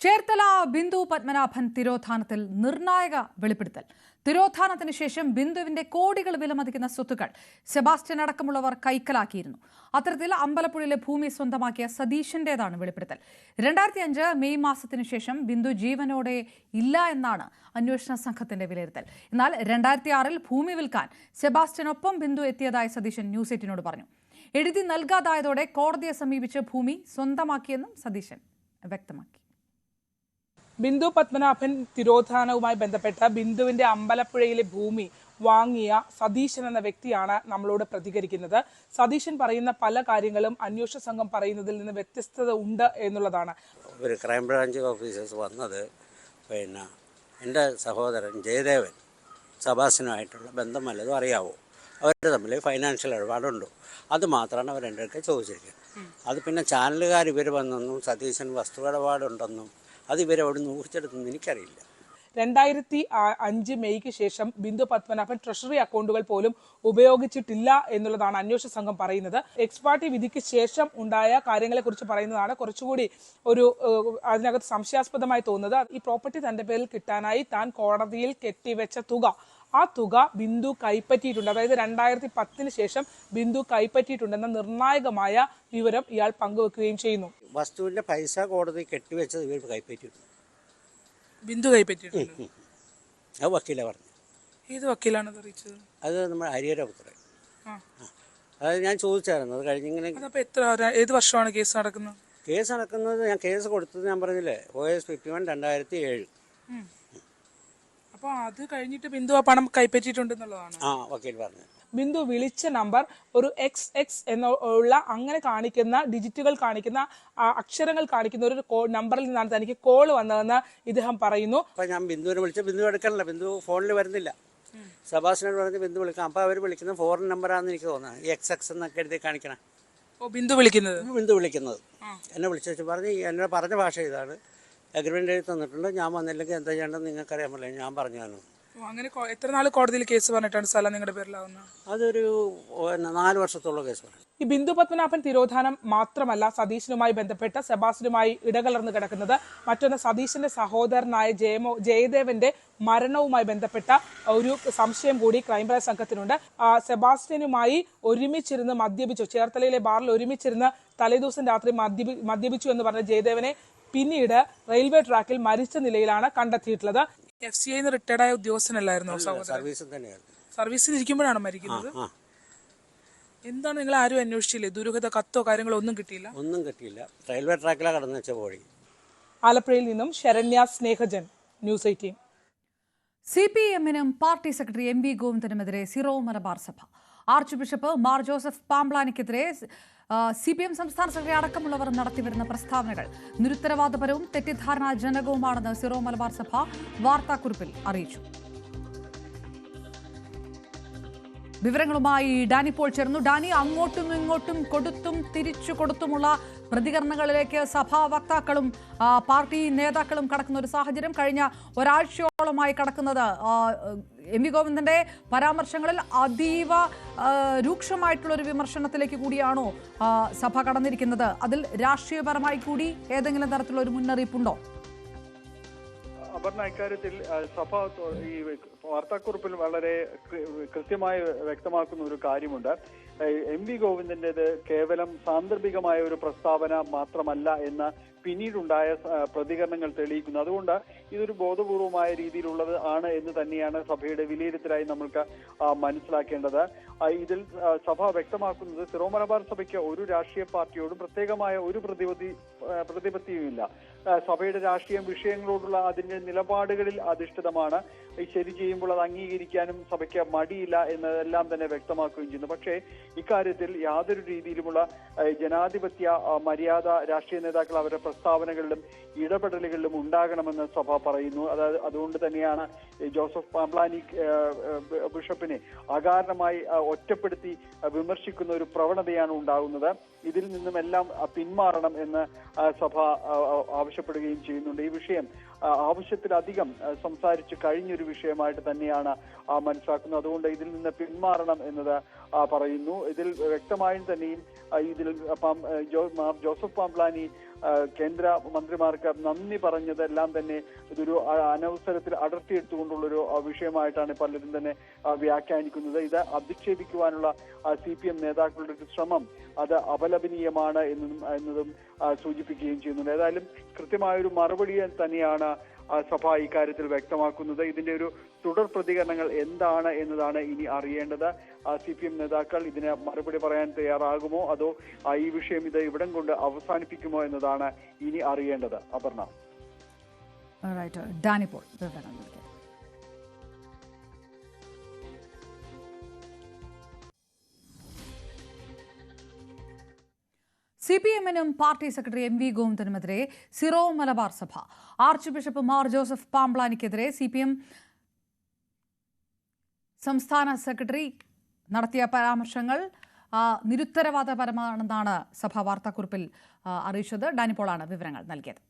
ചേർത്തല ബിന്ദു പത്മനാഭൻ തിരോധാനത്തിൽ നിർണായക വെളിപ്പെടുത്തൽ. തിരോധാനത്തിന് ശേഷം ബിന്ദുവിന്റെ കോടികൾ വിലമതിക്കുന്ന സ്വത്തുക്കൾ സെബാസ്റ്റ്യൻ അടക്കമുള്ളവർ കൈക്കലാക്കിയിരുന്നു. അത്തരത്തിൽ അമ്പലപ്പുഴയിലെ ഭൂമി സ്വന്തമാക്കിയ സതീശന്റേതാണ് വെളിപ്പെടുത്തൽ. 2005 മെയ് മാസത്തിനു ശേഷം ബിന്ദു ജീവനോടെ ഇല്ല എന്നാണ് അന്വേഷണ സംഘത്തിന്റെ വിലയിരുത്തൽ. എന്നാൽ 2006 ഭൂമി വിൽക്കാൻ സെബാസ്റ്റ്യനൊപ്പം ബിന്ദു എത്തിയതായി സതീശൻ ന്യൂസ് 18 പറഞ്ഞു. എഴുതി നൽകാതായതോടെ കോടതിയെ സമീപിച്ച് ഭൂമി സ്വന്തമാക്കിയെന്നും സതീശൻ വ്യക്തമാക്കി. ബിന്ദു പത്മനാഭൻ തിരോധാനവുമായി ബന്ധപ്പെട്ട ബിന്ദുവിന്റെ അമ്പലപ്പുഴയിലെ ഭൂമി വാങ്ങിയ സതീശൻ എന്ന വ്യക്തിയാണ് നമ്മളോട് പ്രതികരിക്കുന്നത്. സതീശൻ പറയുന്ന പല കാര്യങ്ങളും അന്വേഷണ സംഘം പറയുന്നതിൽ നിന്ന് വ്യത്യസ്തത ഉണ്ട് എന്നുള്ളതാണ്. ഒരു ക്രൈംബ്രാഞ്ച് ഓഫീസേഴ്സ് വന്നത് എൻ്റെ സഹോദരൻ ജയദേവൻ സെബാസ്റ്റ്യനുമായിട്ടുള്ള ബന്ധം വല്ലതും അറിയാവോ, അവർ തമ്മിൽ ഫൈനാൻഷ്യൽ ഇടപാടുണ്ടോ, അത് മാത്രമാണ് അവർ എൻ്റെ അടുത്ത് ചോദിച്ചിരിക്കുന്നത്. അത് പിന്നെ ചാനലുകാർ ഇവർ വന്നെന്നും സതീശൻ വസ്തു ഇടപാടുണ്ടെന്നും അത് ഇവരവിടെ ഊഹിച്ചെടുത്തെന്ന് എനിക്കറിയില്ല. 2005 മെയ്ക്ക് ശേഷം ബിന്ദു പത്മനാഭൻ ട്രഷറി അക്കൗണ്ടുകൾ പോലും ഉപയോഗിച്ചിട്ടില്ല എന്നുള്ളതാണ് അന്വേഷണ സംഘം പറയുന്നത്. എക്സ്പാർട്ടി വിധിക്ക് ശേഷം ഉണ്ടായ കാര്യങ്ങളെക്കുറിച്ച് പറയുന്നതാണ് കുറച്ചുകൂടി അതിനകത്ത് സംശയാസ്പദമായി തോന്നുന്നത്. ഈ പ്രോപ്പർട്ടി തന്റെ പേരിൽ കിട്ടാനായി താൻ കോടതിയിൽ കെട്ടിവെച്ച തുക, ആ തുക ബിന്ദു കൈപ്പറ്റിയിട്ടുണ്ട്. അതായത് 2010 ശേഷം ബിന്ദു കൈപ്പറ്റിയിട്ടുണ്ടെന്ന നിർണായകമായ വിവരം ഇയാൾ പങ്കുവെക്കുകയും ചെയ്യുന്നു. വസ്തുവിന്റെ പൈസ കോടതി കെട്ടിവെച്ചത് ഇവർ കൈപ്പറ്റിയിട്ടുണ്ട്. ബിന്ദു കൈപ്പറ്റിയിട്ടുണ്ട്. അത് വക്കീല പറഞ്ഞു. ഏത് വക്കീലാണ് അറിയിച്ചത്? അത് നമ്മുടെ ഹരിഹരപുത്രൻ. അത് ഞാൻ ചോദിച്ചായിരുന്നു. അത് കഴിഞ്ഞിങ്ങനെ ഏത് വർഷമാണ് കേസ് നടക്കുന്നത്? കേസ് നടക്കുന്നത് ഞാൻ കേസ് കൊടുത്തത് ഞാൻ പറഞ്ഞില്ലേ, OS 51 2007. അപ്പൊ അത് കഴിഞ്ഞിട്ട് ബിന്ദു ആ പണം കൈപ്പറ്റിയിട്ടുണ്ടെന്നുള്ളതാണ് വക്കീൽ പറഞ്ഞു. ബിന്ദു വിളിച്ച നമ്പർ ഒരു XX എന്നുള്ള അങ്ങനെ കാണിക്കുന്ന ഡിജിറ്റുകൾ കാണിക്കുന്ന അക്ഷരങ്ങൾ കാണിക്കുന്ന ഒരു നമ്പറിൽ നിന്നാണ് തനിക്ക് കോൾ വന്നതെന്ന് ഇദ്ദേഹം പറയുന്നു. അപ്പൊ ഞാൻ ബിന്ദുവിനെ വിളിച്ച ബിന്ദു എടുക്കണില്ല, ബിന്ദു ഫോണിൽ വരുന്നില്ല. സെബാസ്റ്റ്യനോട് പറഞ്ഞ് ബിന്ദു വിളിക്കാം. അപ്പൊ അവർ വിളിക്കുന്ന ഫോറിൻ നമ്പറാണെന്ന് എനിക്ക് തോന്നുന്നത്. XX എന്നൊക്കെ എഴുതി കാണിക്കണം. ബിന്ദു വിളിക്കുന്നത് എന്നെ വിളിച്ചു പറഞ്ഞ് എന്നോട് പറഞ്ഞ ഭാഷ ഇതാണ്. അഗ്രിമെന്റ് എഴുതി തന്നിട്ടുണ്ട്. ഞാൻ വന്നില്ലെങ്കിൽ എന്താ ചെയ്യേണ്ടത് നിങ്ങൾക്കറിയാൻ പറ്റില്ല, ഞാൻ പറഞ്ഞു തന്നു. അങ്ങനെ എത്ര നാൾ കോടതിയിൽ കേസ് പറഞ്ഞിട്ടാണ് സ്ഥലം നിങ്ങളുടെ പേരിലാവുന്നത്? അതൊരു 4 വർഷത്തോളം കേസ് പറഞ്ഞു. ഈ ബിന്ദു പത്മനാഭൻ തിരോധാനം മാത്രമല്ല സതീശനുമായി ബന്ധപ്പെട്ട സെബാസ്റ്റ്യനുമായി ഇടകലർന്ന് കിടക്കുന്നത്. മറ്റൊന്ന് സതീശന്റെ സഹോദരനായ ജയദേവന്റെ മരണവുമായി ബന്ധപ്പെട്ട ഒരു സംശയം കൂടി ക്രൈംബ്രാഞ്ച് സംഘത്തിനുണ്ട്. സെബാസ്റ്റ്യനുമായി ഒരുമിച്ചിരുന്ന് മദ്യപിച്ചു, ചേർത്തലയിലെ ബാറിൽ ഒരുമിച്ചിരുന്ന് തലേദിവസം രാത്രി മദ്യപിച്ചു എന്ന് പറഞ്ഞ ജയദേവനെ പിന്നീട് റെയിൽവേ ട്രാക്കിൽ മരിച്ച നിലയിലാണ് കണ്ടെത്തിയിട്ടുള്ളത്. FCI റിട്ടയർഡ് ആയ ഉദ്യോഗസ്ഥനല്ലായിരുന്നോ സഹോദരൻ? സർവീസിൽ ഇരിക്കുമ്പോഴാണ് മരിക്കുന്നത്. എന്താണ് നിങ്ങൾ ആരും അന്വേഷിച്ചില്ലേ? ദുരൂഹത കത്തോ കാര്യങ്ങളോ ഒന്നും കിട്ടിയില്ല? ഒന്നും കിട്ടിയില്ല. റെയിൽവേ ട്രാക്കിലാണ് കടന്നു വെച്ച പോയി. ആലപ്പുഴയിൽ നിന്നും ശരണ്യ സ്നേഹജൻ, ന്യൂസ് 18. CPM-നും പാർട്ടി സെക്രട്ടറി MV ഗോവിന്ദനുമെതിരെ Syro Malabar Sabha. Archbishop Mar Joseph പാംബ്ലാനിക്കെതിരെ CPM സംസ്ഥാന സെക്രട്ടറി അടക്കമുള്ളവർ നടത്തിവരുന്ന പ്രസ്താവനകൾ നിരുത്തരവാദപരവും തെറ്റിദ്ധാരണാജനകവുമാണെന്ന് സിറോ മലബാർ സഭ വാർത്താക്കുറിപ്പിൽ അറിയിച്ചു. വിവരങ്ങളുമായി ഡാനി പോൾ ചേർന്നു. ഡാനി, അങ്ങോട്ടും ഇങ്ങോട്ടും കൊടുത്തും തിരിച്ചു കൊടുത്തുമുള്ള പ്രതികരണങ്ങളിലേക്ക് സഭാ വക്താക്കളും പാർട്ടി നേതാക്കളും കടക്കുന്ന ഒരു സാഹചര്യം കഴിഞ്ഞ ഒരാഴ്ചയോളമായി കടക്കുന്നത് MV ഗോവിന്ദന്റെ പരാമർശങ്ങളിൽ അതീവ രൂക്ഷമായിട്ടുള്ള ഒരു വിമർശനത്തിലേക്ക് കൂടിയാണോ സഭ കടന്നിരിക്കുന്നത്? അതിൽ രാഷ്ട്രീയപരമായി കൂടി ഏതെങ്കിലും തരത്തിലുള്ള ഒരു മുന്നറിയിപ്പുണ്ടോ? അപർണ, ഇക്കാര്യത്തിൽ സഭ ഈ വാർത്താക്കുറിപ്പിൽ വളരെ കൃത്യമായി വ്യക്തമാക്കുന്ന ഒരു കാര്യമുണ്ട്. MV ഗോവിന്ദന്റേത് കേവലം സാന്ദർഭികമായ ഒരു പ്രസ്താവന മാത്രമല്ല എന്ന് പിന്നീടുണ്ടായ പ്രതികരണങ്ങൾ തെളിയിക്കുന്നു. അതുകൊണ്ട് ഇതൊരു ബോധപൂർവമായ രീതിയിലുള്ളത് ആണ് എന്ന് തന്നെയാണ് സഭയുടെ വിലയിരുത്തലായി നമ്മൾക്ക് മനസ്സിലാക്കേണ്ടത്. ഇതിൽ സഭ വ്യക്തമാക്കുന്നത് സിറോ മലബാർ സഭയ്ക്ക് ഒരു രാഷ്ട്രീയ പാർട്ടിയോടും പ്രത്യേകമായ ഒരു പ്രതിപത്തിയുമില്ല. സഭയുടെ രാഷ്ട്രീയ വിഷയങ്ങളോടുള്ള അതിന്റെ നിലപാടുകളിൽ അധിഷ്ഠിതമാണ്. ശരി ചെയ്യുമ്പോൾ അത് അംഗീകരിക്കാനും സഭയ്ക്ക് മടിയില്ല എന്നതെല്ലാം തന്നെ വ്യക്തമാക്കുകയും ചെയ്യുന്നു. പക്ഷേ ഇക്കാര്യത്തിൽ യാതൊരു രീതിയിലുമുള്ള ജനാധിപത്യ മര്യാദ രാഷ്ട്രീയ നേതാക്കൾ അവരുടെ പ്രസ്താവനകളിലും ഇടപെടലുകളിലും ഉണ്ടാകണമെന്ന് സഭ പറയുന്നു. അതുകൊണ്ട് തന്നെയാണ് ജോസഫ് പാംപ്ലാനി ബിഷപ്പിനെ അകാരണമായി ഒറ്റപ്പെടുത്തി വിമർശിക്കുന്ന ഒരു പ്രവണതയാണ് ഉണ്ടാകുന്നത്. ഇതിൽ നിന്നുമെല്ലാം പിന്മാറണം എന്ന് സഭ ആവശ്യപ്പെടുകയും ചെയ്യുന്നുണ്ട്. ഈ വിഷയം ആവശ്യത്തിലധികം സംസാരിച്ച് കഴിഞ്ഞൊരു വിഷയമായിട്ട് തന്നെയാണ് മനസ്സിലാക്കുന്നത്. അതുകൊണ്ട് ഇതിൽ നിന്ന് പിന്മാറണം എന്നത് പറയുന്നു. ഇതിൽ വ്യക്തമായും തന്നെയും ഇതിൽ ജോസഫ് പാംപ്ലാനി കേന്ദ്ര മന്ത്രിമാർക്ക് നന്ദി പറഞ്ഞതെല്ലാം തന്നെ ഇതൊരു അനവസരത്തിൽ അടർത്തിയെടുത്തുകൊണ്ടുള്ളൊരു വിഷയമായിട്ടാണ് പലരും തന്നെ വ്യാഖ്യാനിക്കുന്നത്. ഇത് അധിക്ഷേപിക്കുവാനുള്ള CPM നേതാക്കളുടെ ഒരു ശ്രമം അത് അപലപനീയമാണ് എന്നതും സൂചിപ്പിക്കുകയും ചെയ്യുന്നുണ്ട്. ഏതായാലും കൃത്യമായൊരു മറുപടി തന്നെയാണ് സഭ ഇക്കാര്യത്തിൽ വ്യക്തമാക്കുന്നത്. ഇതിന്റെ ഒരു തുടർ പ്രതികരണങ്ങൾ എന്താണ് എന്നതാണ് ഇനി അറിയേണ്ടത്. CPM നേതാക്കൾ ഇതിന് മറുപടി പറയാൻ തയ്യാറാകുമോ അതോ ഈ വിഷയം ഇത് ഇവിടം കൊണ്ട് അവസാനിപ്പിക്കുമോ എന്നതാണ് ഇനി അറിയേണ്ടത്. അപർണ. CPM-നും പാർട്ടി സെക്രട്ടറി MV ഗോവിന്ദനുമെതിരെ Syro Malabar Sabha, archbishop Mar Joseph പാംപ്ലാനിക്കെതിരെ CPM സംസ്ഥാന സെക്രട്ടറി നടത്തിയ പരാമർശങ്ങൾ നിരുത്തരവാദപരമാണെന്നാണ് സഭ വാർത്താക്കുറിപ്പിൽ അറിയിച്ചത്. ഡാനിപോളാണ് വിവരങ്ങൾ നൽകിയത്.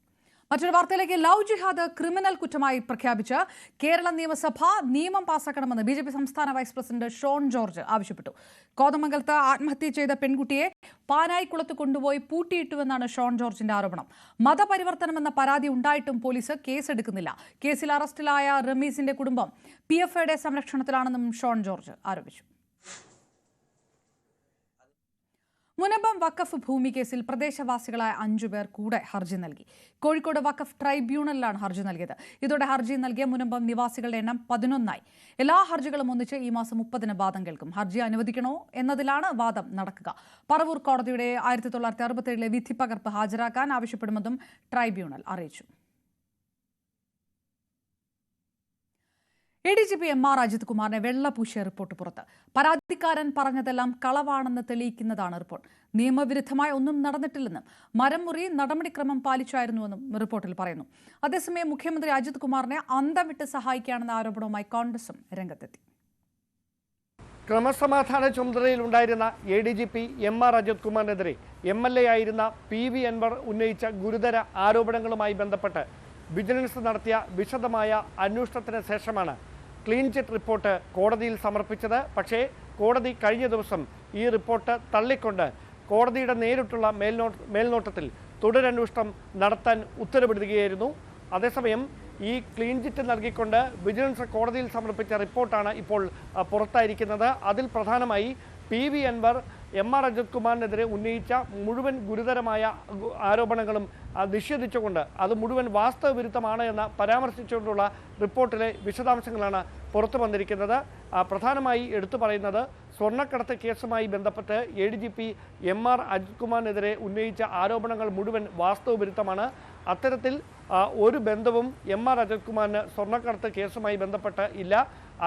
മറ്റൊരു വാർത്തയിലേക്ക്. ലവ് ജിഹാദ് ക്രിമിനൽ കുറ്റമായി പ്രഖ്യാപിച്ച് കേരള നിയമസഭ നിയമം പാസാക്കണമെന്ന് BJP സംസ്ഥാന വൈസ് പ്രസിഡന്റ് ഷോൺ ജോർജ് ആവശ്യപ്പെട്ടു. കോതമംഗലത്ത് ആത്മഹത്യ ചെയ്ത പെൺകുട്ടിയെ പാനായിക്കുളത്ത് കൊണ്ടുപോയി പൂട്ടിയിട്ടുവെന്നാണ് ഷോൺ ജോർജിന്റെ ആരോപണം. മതപരിവർത്തനമെന്ന പരാതി ഉണ്ടായിട്ടും പോലീസ് കേസെടുക്കുന്നില്ല. കേസിൽ അറസ്റ്റിലായ റമീസിന്റെ കുടുംബം PFIയുടെ സംരക്ഷണത്തിലാണെന്നും ഷോൺ ജോർജ് ആരോപിച്ചു. മുനമ്പം വഖഫ് ഭൂമി കേസിൽ പ്രദേശവാസികളായ 5 പേർ കൂടെ ഹർജി നൽകി. കോഴിക്കോട് വഖഫ് ട്രൈബ്യൂണലിലാണ് ഹർജി നൽകിയത്. ഇതോടെ ഹർജി നൽകിയ മുനമ്പം നിവാസികളുടെ എണ്ണം 11 ആയി. എല്ലാ ഹർജികളും ഒന്നിച്ച് ഈ മാസം 30-ന് വാദം കേൾക്കും. ഹർജി അനുവദിക്കണോ എന്നതിലാണ് വാദം നടക്കുക. പറവൂർ കോടതിയുടെ 1967 വിധി പകർപ്പ് ഹാജരാക്കാൻ ആവശ്യപ്പെടുമെന്നും ട്രൈബ്യൂണൽ അറിയിച്ചു. ADGP MR അജിത് കുമാറിനെ വെള്ളപൂശിയ റിപ്പോർട്ട് പുറത്ത്. പരാതിക്കാരൻ പറഞ്ഞതെല്ലാം കളവാണെന്ന് തെളിയിക്കുന്നതാണ് റിപ്പോർട്ട്. നിയമവിരുദ്ധമായ ഒന്നും നടന്നിട്ടില്ലെന്നും മരം മുറി നടപടിക്രമം പാലിച്ചായിരുന്നുവെന്നും റിപ്പോർട്ടിൽ പറയുന്നു. അതേസമയം മുഖ്യമന്ത്രി അജിത് കുമാറിനെ അന്തം വിട്ട് സഹായിക്കുകയാണെന്ന ആരോപണവുമായി കോൺഗ്രസും രംഗത്തെത്തി. ക്രമസമാധാന ചുമതലയിലുണ്ടായിരുന്ന ADGP MR അജിത് കുമാറിനെതിരെ MLA ആയിരുന്ന PV അൻവർ ഉന്നയിച്ച ഗുരുതര ആരോപണങ്ങളുമായി ബന്ധപ്പെട്ട് വിജിലൻസ് നടത്തിയ വിശദമായ അന്വേഷണത്തിന് ശേഷമാണ് ക്ലീൻ ചിറ്റ് റിപ്പോർട്ട് കോടതിയിൽ സമർപ്പിച്ചത്. പക്ഷേ കോടതി കഴിഞ്ഞ ദിവസം ഈ റിപ്പോർട്ട് തള്ളിക്കൊണ്ട് കോടതിയുടെ നേരിട്ടുള്ള മേൽനോട്ടത്തിൽ തുടരന്വേഷണം നടത്താൻ ഉത്തരവിടുകയായിരുന്നു. അതേസമയം ഈ ക്ലീൻ ചിറ്റ് നൽകിക്കൊണ്ട് വിജിലൻസ് കോടതിയിൽ സമർപ്പിച്ച റിപ്പോർട്ടാണ് ഇപ്പോൾ പുറത്തായിരിക്കുന്നത്. അതിൽ പ്രധാനമായി PV അൻവർ MR അജിത് കുമാറിനെതിരെ ഉന്നയിച്ച മുഴുവൻ ഗുരുതരമായ ആരോപണങ്ങളും നിഷേധിച്ചുകൊണ്ട് അത് മുഴുവൻ വാസ്തവവിരുദ്ധമാണ് എന്ന് പരാമർശിച്ചുകൊണ്ടുള്ള റിപ്പോർട്ടിലെ വിശദാംശങ്ങളാണ് പുറത്തു വന്നിരിക്കുന്നത്. പ്രധാനമായി എടുത്തു പറയുന്നത് സ്വർണ്ണക്കടത്ത് കേസുമായി ബന്ധപ്പെട്ട് ADGP MR അജിത് കുമാറിനെതിരെ ഉന്നയിച്ച ആരോപണങ്ങൾ മുഴുവൻ വാസ്തവവിരുദ്ധമാണ്. അത്തരത്തിൽ ഒരു ബന്ധവും MR അജിത് കുമാറിന് സ്വർണ്ണക്കടത്ത് കേസുമായി ബന്ധപ്പെട്ട് ഇല്ല.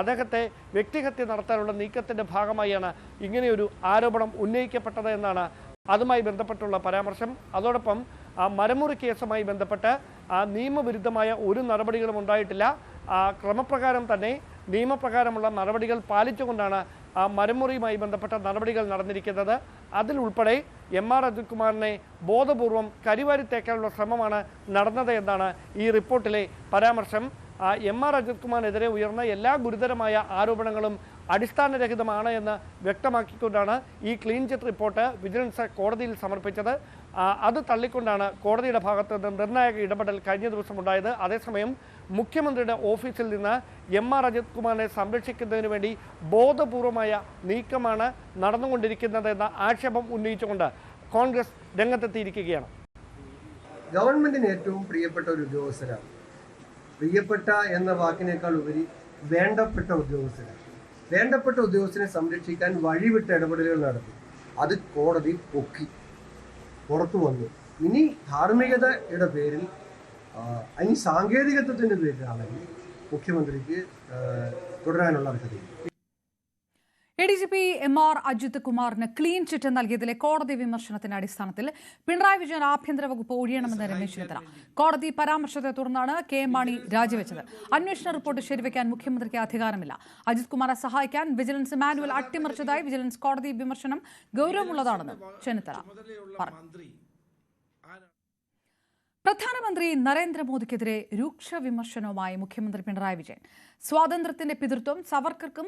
അദ്ദേഹത്തെ വ്യക്തിഹത്യ നടത്താനുള്ള നീക്കത്തിൻ്റെ ഭാഗമായാണ് ഇങ്ങനെയൊരു ആരോപണം ഉന്നയിക്കപ്പെട്ടത് എന്നാണ് അതുമായി ബന്ധപ്പെട്ടുള്ള പരാമർശം. അതോടൊപ്പം മരമുറി കേസുമായി ബന്ധപ്പെട്ട് നിയമവിരുദ്ധമായ ഒരു നടപടികളും ഉണ്ടായിട്ടില്ല. ക്രമപ്രകാരം തന്നെ നിയമപ്രകാരമുള്ള നടപടികൾ പാലിച്ചുകൊണ്ടാണ് മരമുറിയുമായി ബന്ധപ്പെട്ട നടപടികൾ നടന്നിരിക്കുന്നത്. അതിലുൾപ്പെടെ MR അജിത് കുമാറിനെ ബോധപൂർവം കരിവാരിത്തേക്കാനുള്ള ശ്രമമാണ് നടന്നത് എന്നാണ് ഈ റിപ്പോർട്ടിലെ പരാമർശം. MR അജിത് കുമാറിനെതിരെ ഉയർന്ന എല്ലാ ഗുരുതരമായ ആരോപണങ്ങളും അടിസ്ഥാനരഹിതമാണ് എന്ന് വ്യക്തമാക്കിക്കൊണ്ടാണ് ഈ ക്ലീൻ ചിറ്റ് റിപ്പോർട്ട് വിജിലൻസ് കോടതിയിൽ സമർപ്പിച്ചത്. അത് തള്ളിക്കൊണ്ടാണ് കോടതിയുടെ ഭാഗത്ത് നിന്ന് നിർണായക ഇടപെടൽ കഴിഞ്ഞ ദിവസം ഉണ്ടായത്. അതേസമയം മുഖ്യമന്ത്രിയുടെ ഓഫീസിൽ നിന്ന് MR അജിത് കുമാറിനെ സംരക്ഷിക്കുന്നതിന് വേണ്ടി ബോധപൂർവമായ നീക്കമാണ് നടന്നുകൊണ്ടിരിക്കുന്നതെന്ന ആക്ഷേപം ഉന്നയിച്ചുകൊണ്ട് കോൺഗ്രസ് രംഗത്തെത്തിയിരിക്കുകയാണ്. ഗവൺമെന്റിന് ഏറ്റവും പ്രിയപ്പെട്ട ഒരു ഉദ്യോഗസ്ഥരാണ്. പ്രിയപ്പെട്ട എന്ന വാക്കിനേക്കാൾ ഉപരി വേണ്ടപ്പെട്ട ഉദ്യോഗസ്ഥരാണ്. വേണ്ടപ്പെട്ട ഉദ്യോഗസ്ഥനെ സംരക്ഷിക്കാൻ വഴിവിട്ട ഇടപെടലുകൾ നടത്തി. അത് കോടതി പൊക്കി പുറത്തു വന്നു. ഇനി ധാർമ്മികതയുടെ പേരിൽ ഇനി സാങ്കേതികത്വത്തിൻ്റെ പേരിലാണെങ്കിൽ മുഖ്യമന്ത്രിക്ക് തുടരാനുള്ള അർഹതയില്ല. ADGP MR അജിത് കുമാറിന് ക്ലീൻ ചിറ്റ് നൽകിയതിലെ കോടതി വിമർശനത്തിന്റെ അടിസ്ഥാനത്തിൽ പിണറായി വിജയൻ ആഭ്യന്തര വകുപ്പ് ഒഴിയണമെന്ന് രമേശ് ചെന്നിത്തല. കോടതി പരാമർശത്തെ തുടർന്നാണ് കെ മാണി രാജിവെച്ചത്. അന്വേഷണ റിപ്പോർട്ട് ശരിവെക്കാൻ മുഖ്യമന്ത്രിക്ക് അധികാരമില്ല. അജിത് കുമാറെ സഹായിക്കാൻ വിജിലൻസ് മാനുവൽ അട്ടിമറിച്ചതായി വിജിലൻസ് കോടതി വിമർശനം ഗൗരവമുള്ളതാണെന്ന് ചെന്നിത്തല പറഞ്ഞു. പ്രധാനമന്ത്രി നരേന്ദ്രമോദിക്കെതിരെ രൂക്ഷ വിമർശനവുമായി മുഖ്യമന്ത്രി പിണറായി വിജയൻ. സ്വാതന്ത്ര്യത്തിന്റെ പിതൃത്വം സവർക്കർക്കും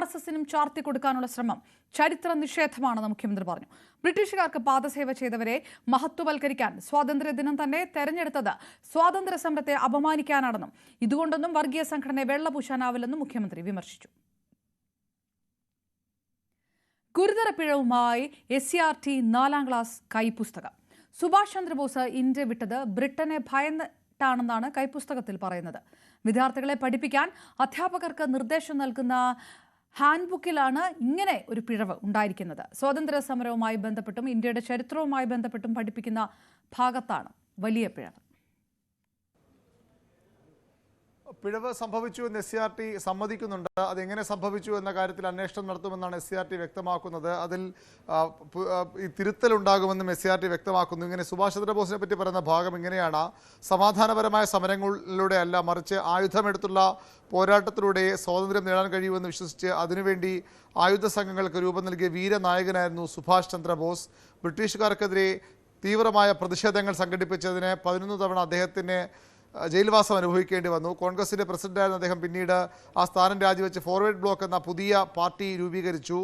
RSSനും ചാർത്തിക്കൊടുക്കാനുള്ള ശ്രമം ചരിത്ര നിഷേധമാണെന്ന് മുഖ്യമന്ത്രി പറഞ്ഞു. ബ്രിട്ടീഷുകാർക്ക് പാദസേവ ചെയ്തവരെ മഹത്വവൽക്കരിക്കാൻ സ്വാതന്ത്ര്യദിനം തന്നെ തെരഞ്ഞെടുത്തത് സ്വാതന്ത്ര്യ സമരത്തെ അപമാനിക്കാനാണെന്നും ഇതുകൊണ്ടൊന്നും വർഗീയ സംഘടനയെ വെള്ളപൂശാനാവില്ലെന്നും മുഖ്യമന്ത്രി വിമർശിച്ചു. ഗുരുതര പിഴവുമായി SCRT 4ാം ക്ലാസ് കൈപ്പുസ്തകം. സുഭാഷ് ചന്ദ്രബോസ് ഇന്ത്യ വിട്ടത് ബ്രിട്ടനെ ഭയന്നിട്ടാണെന്നാണ് കൈപ്പുസ്തകത്തിൽ പറയുന്നത്. വിദ്യാർത്ഥികളെ പഠിപ്പിക്കാൻ അധ്യാപകർക്ക് നിർദ്ദേശം നൽകുന്ന ഹാൻഡ്ബുക്കിലാണ് ഇങ്ങനെ ഒരു പിഴവ് ഉണ്ടായിരിക്കുന്നത്. സ്വാതന്ത്ര്യ സമരവുമായി ബന്ധപ്പെട്ടും ഇന്ത്യയുടെ ചരിത്രവുമായി ബന്ധപ്പെട്ടും പഠിപ്പിക്കുന്ന ഭാഗത്താണ് വലിയ പിഴവ്. പിഴവ് സംഭവിച്ചു എന്ന് SCRT സമ്മതിക്കുന്നുണ്ട്. അതെങ്ങനെ സംഭവിച്ചു എന്ന കാര്യത്തിൽ അന്വേഷണം നടത്തുമെന്നാണ് SCRT വ്യക്തമാക്കുന്നത്. അതിൽ ഈ തിരുത്തലുണ്ടാകുമെന്നും SCRT വ്യക്തമാക്കുന്നു. ഇങ്ങനെ സുഭാഷ് ചന്ദ്രബോസിനെ പറ്റി പറയുന്ന ഭാഗം ഇങ്ങനെയാണ്: സമാധാനപരമായ സമരങ്ങളിലൂടെ അല്ല, മറിച്ച് ആയുധമെടുത്തുള്ള പോരാട്ടത്തിലൂടെ സ്വാതന്ത്ര്യം നേടാൻ കഴിയുമെന്ന് വിശ്വസിച്ച് അതിനുവേണ്ടി ആയുധ സംഘങ്ങൾക്ക് രൂപം നൽകിയ വീരനായകനായിരുന്നു സുഭാഷ് ചന്ദ്രബോസ്. ബ്രിട്ടീഷുകാർക്കെതിരെ തീവ്രമായ പ്രതിഷേധങ്ങൾ സംഘടിപ്പിച്ചതിന് 11 തവണ അദ്ദേഹത്തിന് ജയിൽവാസം അനുഭവിക്കേണ്ടി വന്നു. കോൺഗ്രസിൻ്റെ പ്രസിഡന്റായിരുന്ന അദ്ദേഹം പിന്നീട് ആ സ്ഥാനം രാജിവെച്ച് ഫോർവേഡ് ബ്ലോക്ക് എന്ന പുതിയ പാർട്ടി രൂപീകരിച്ചു.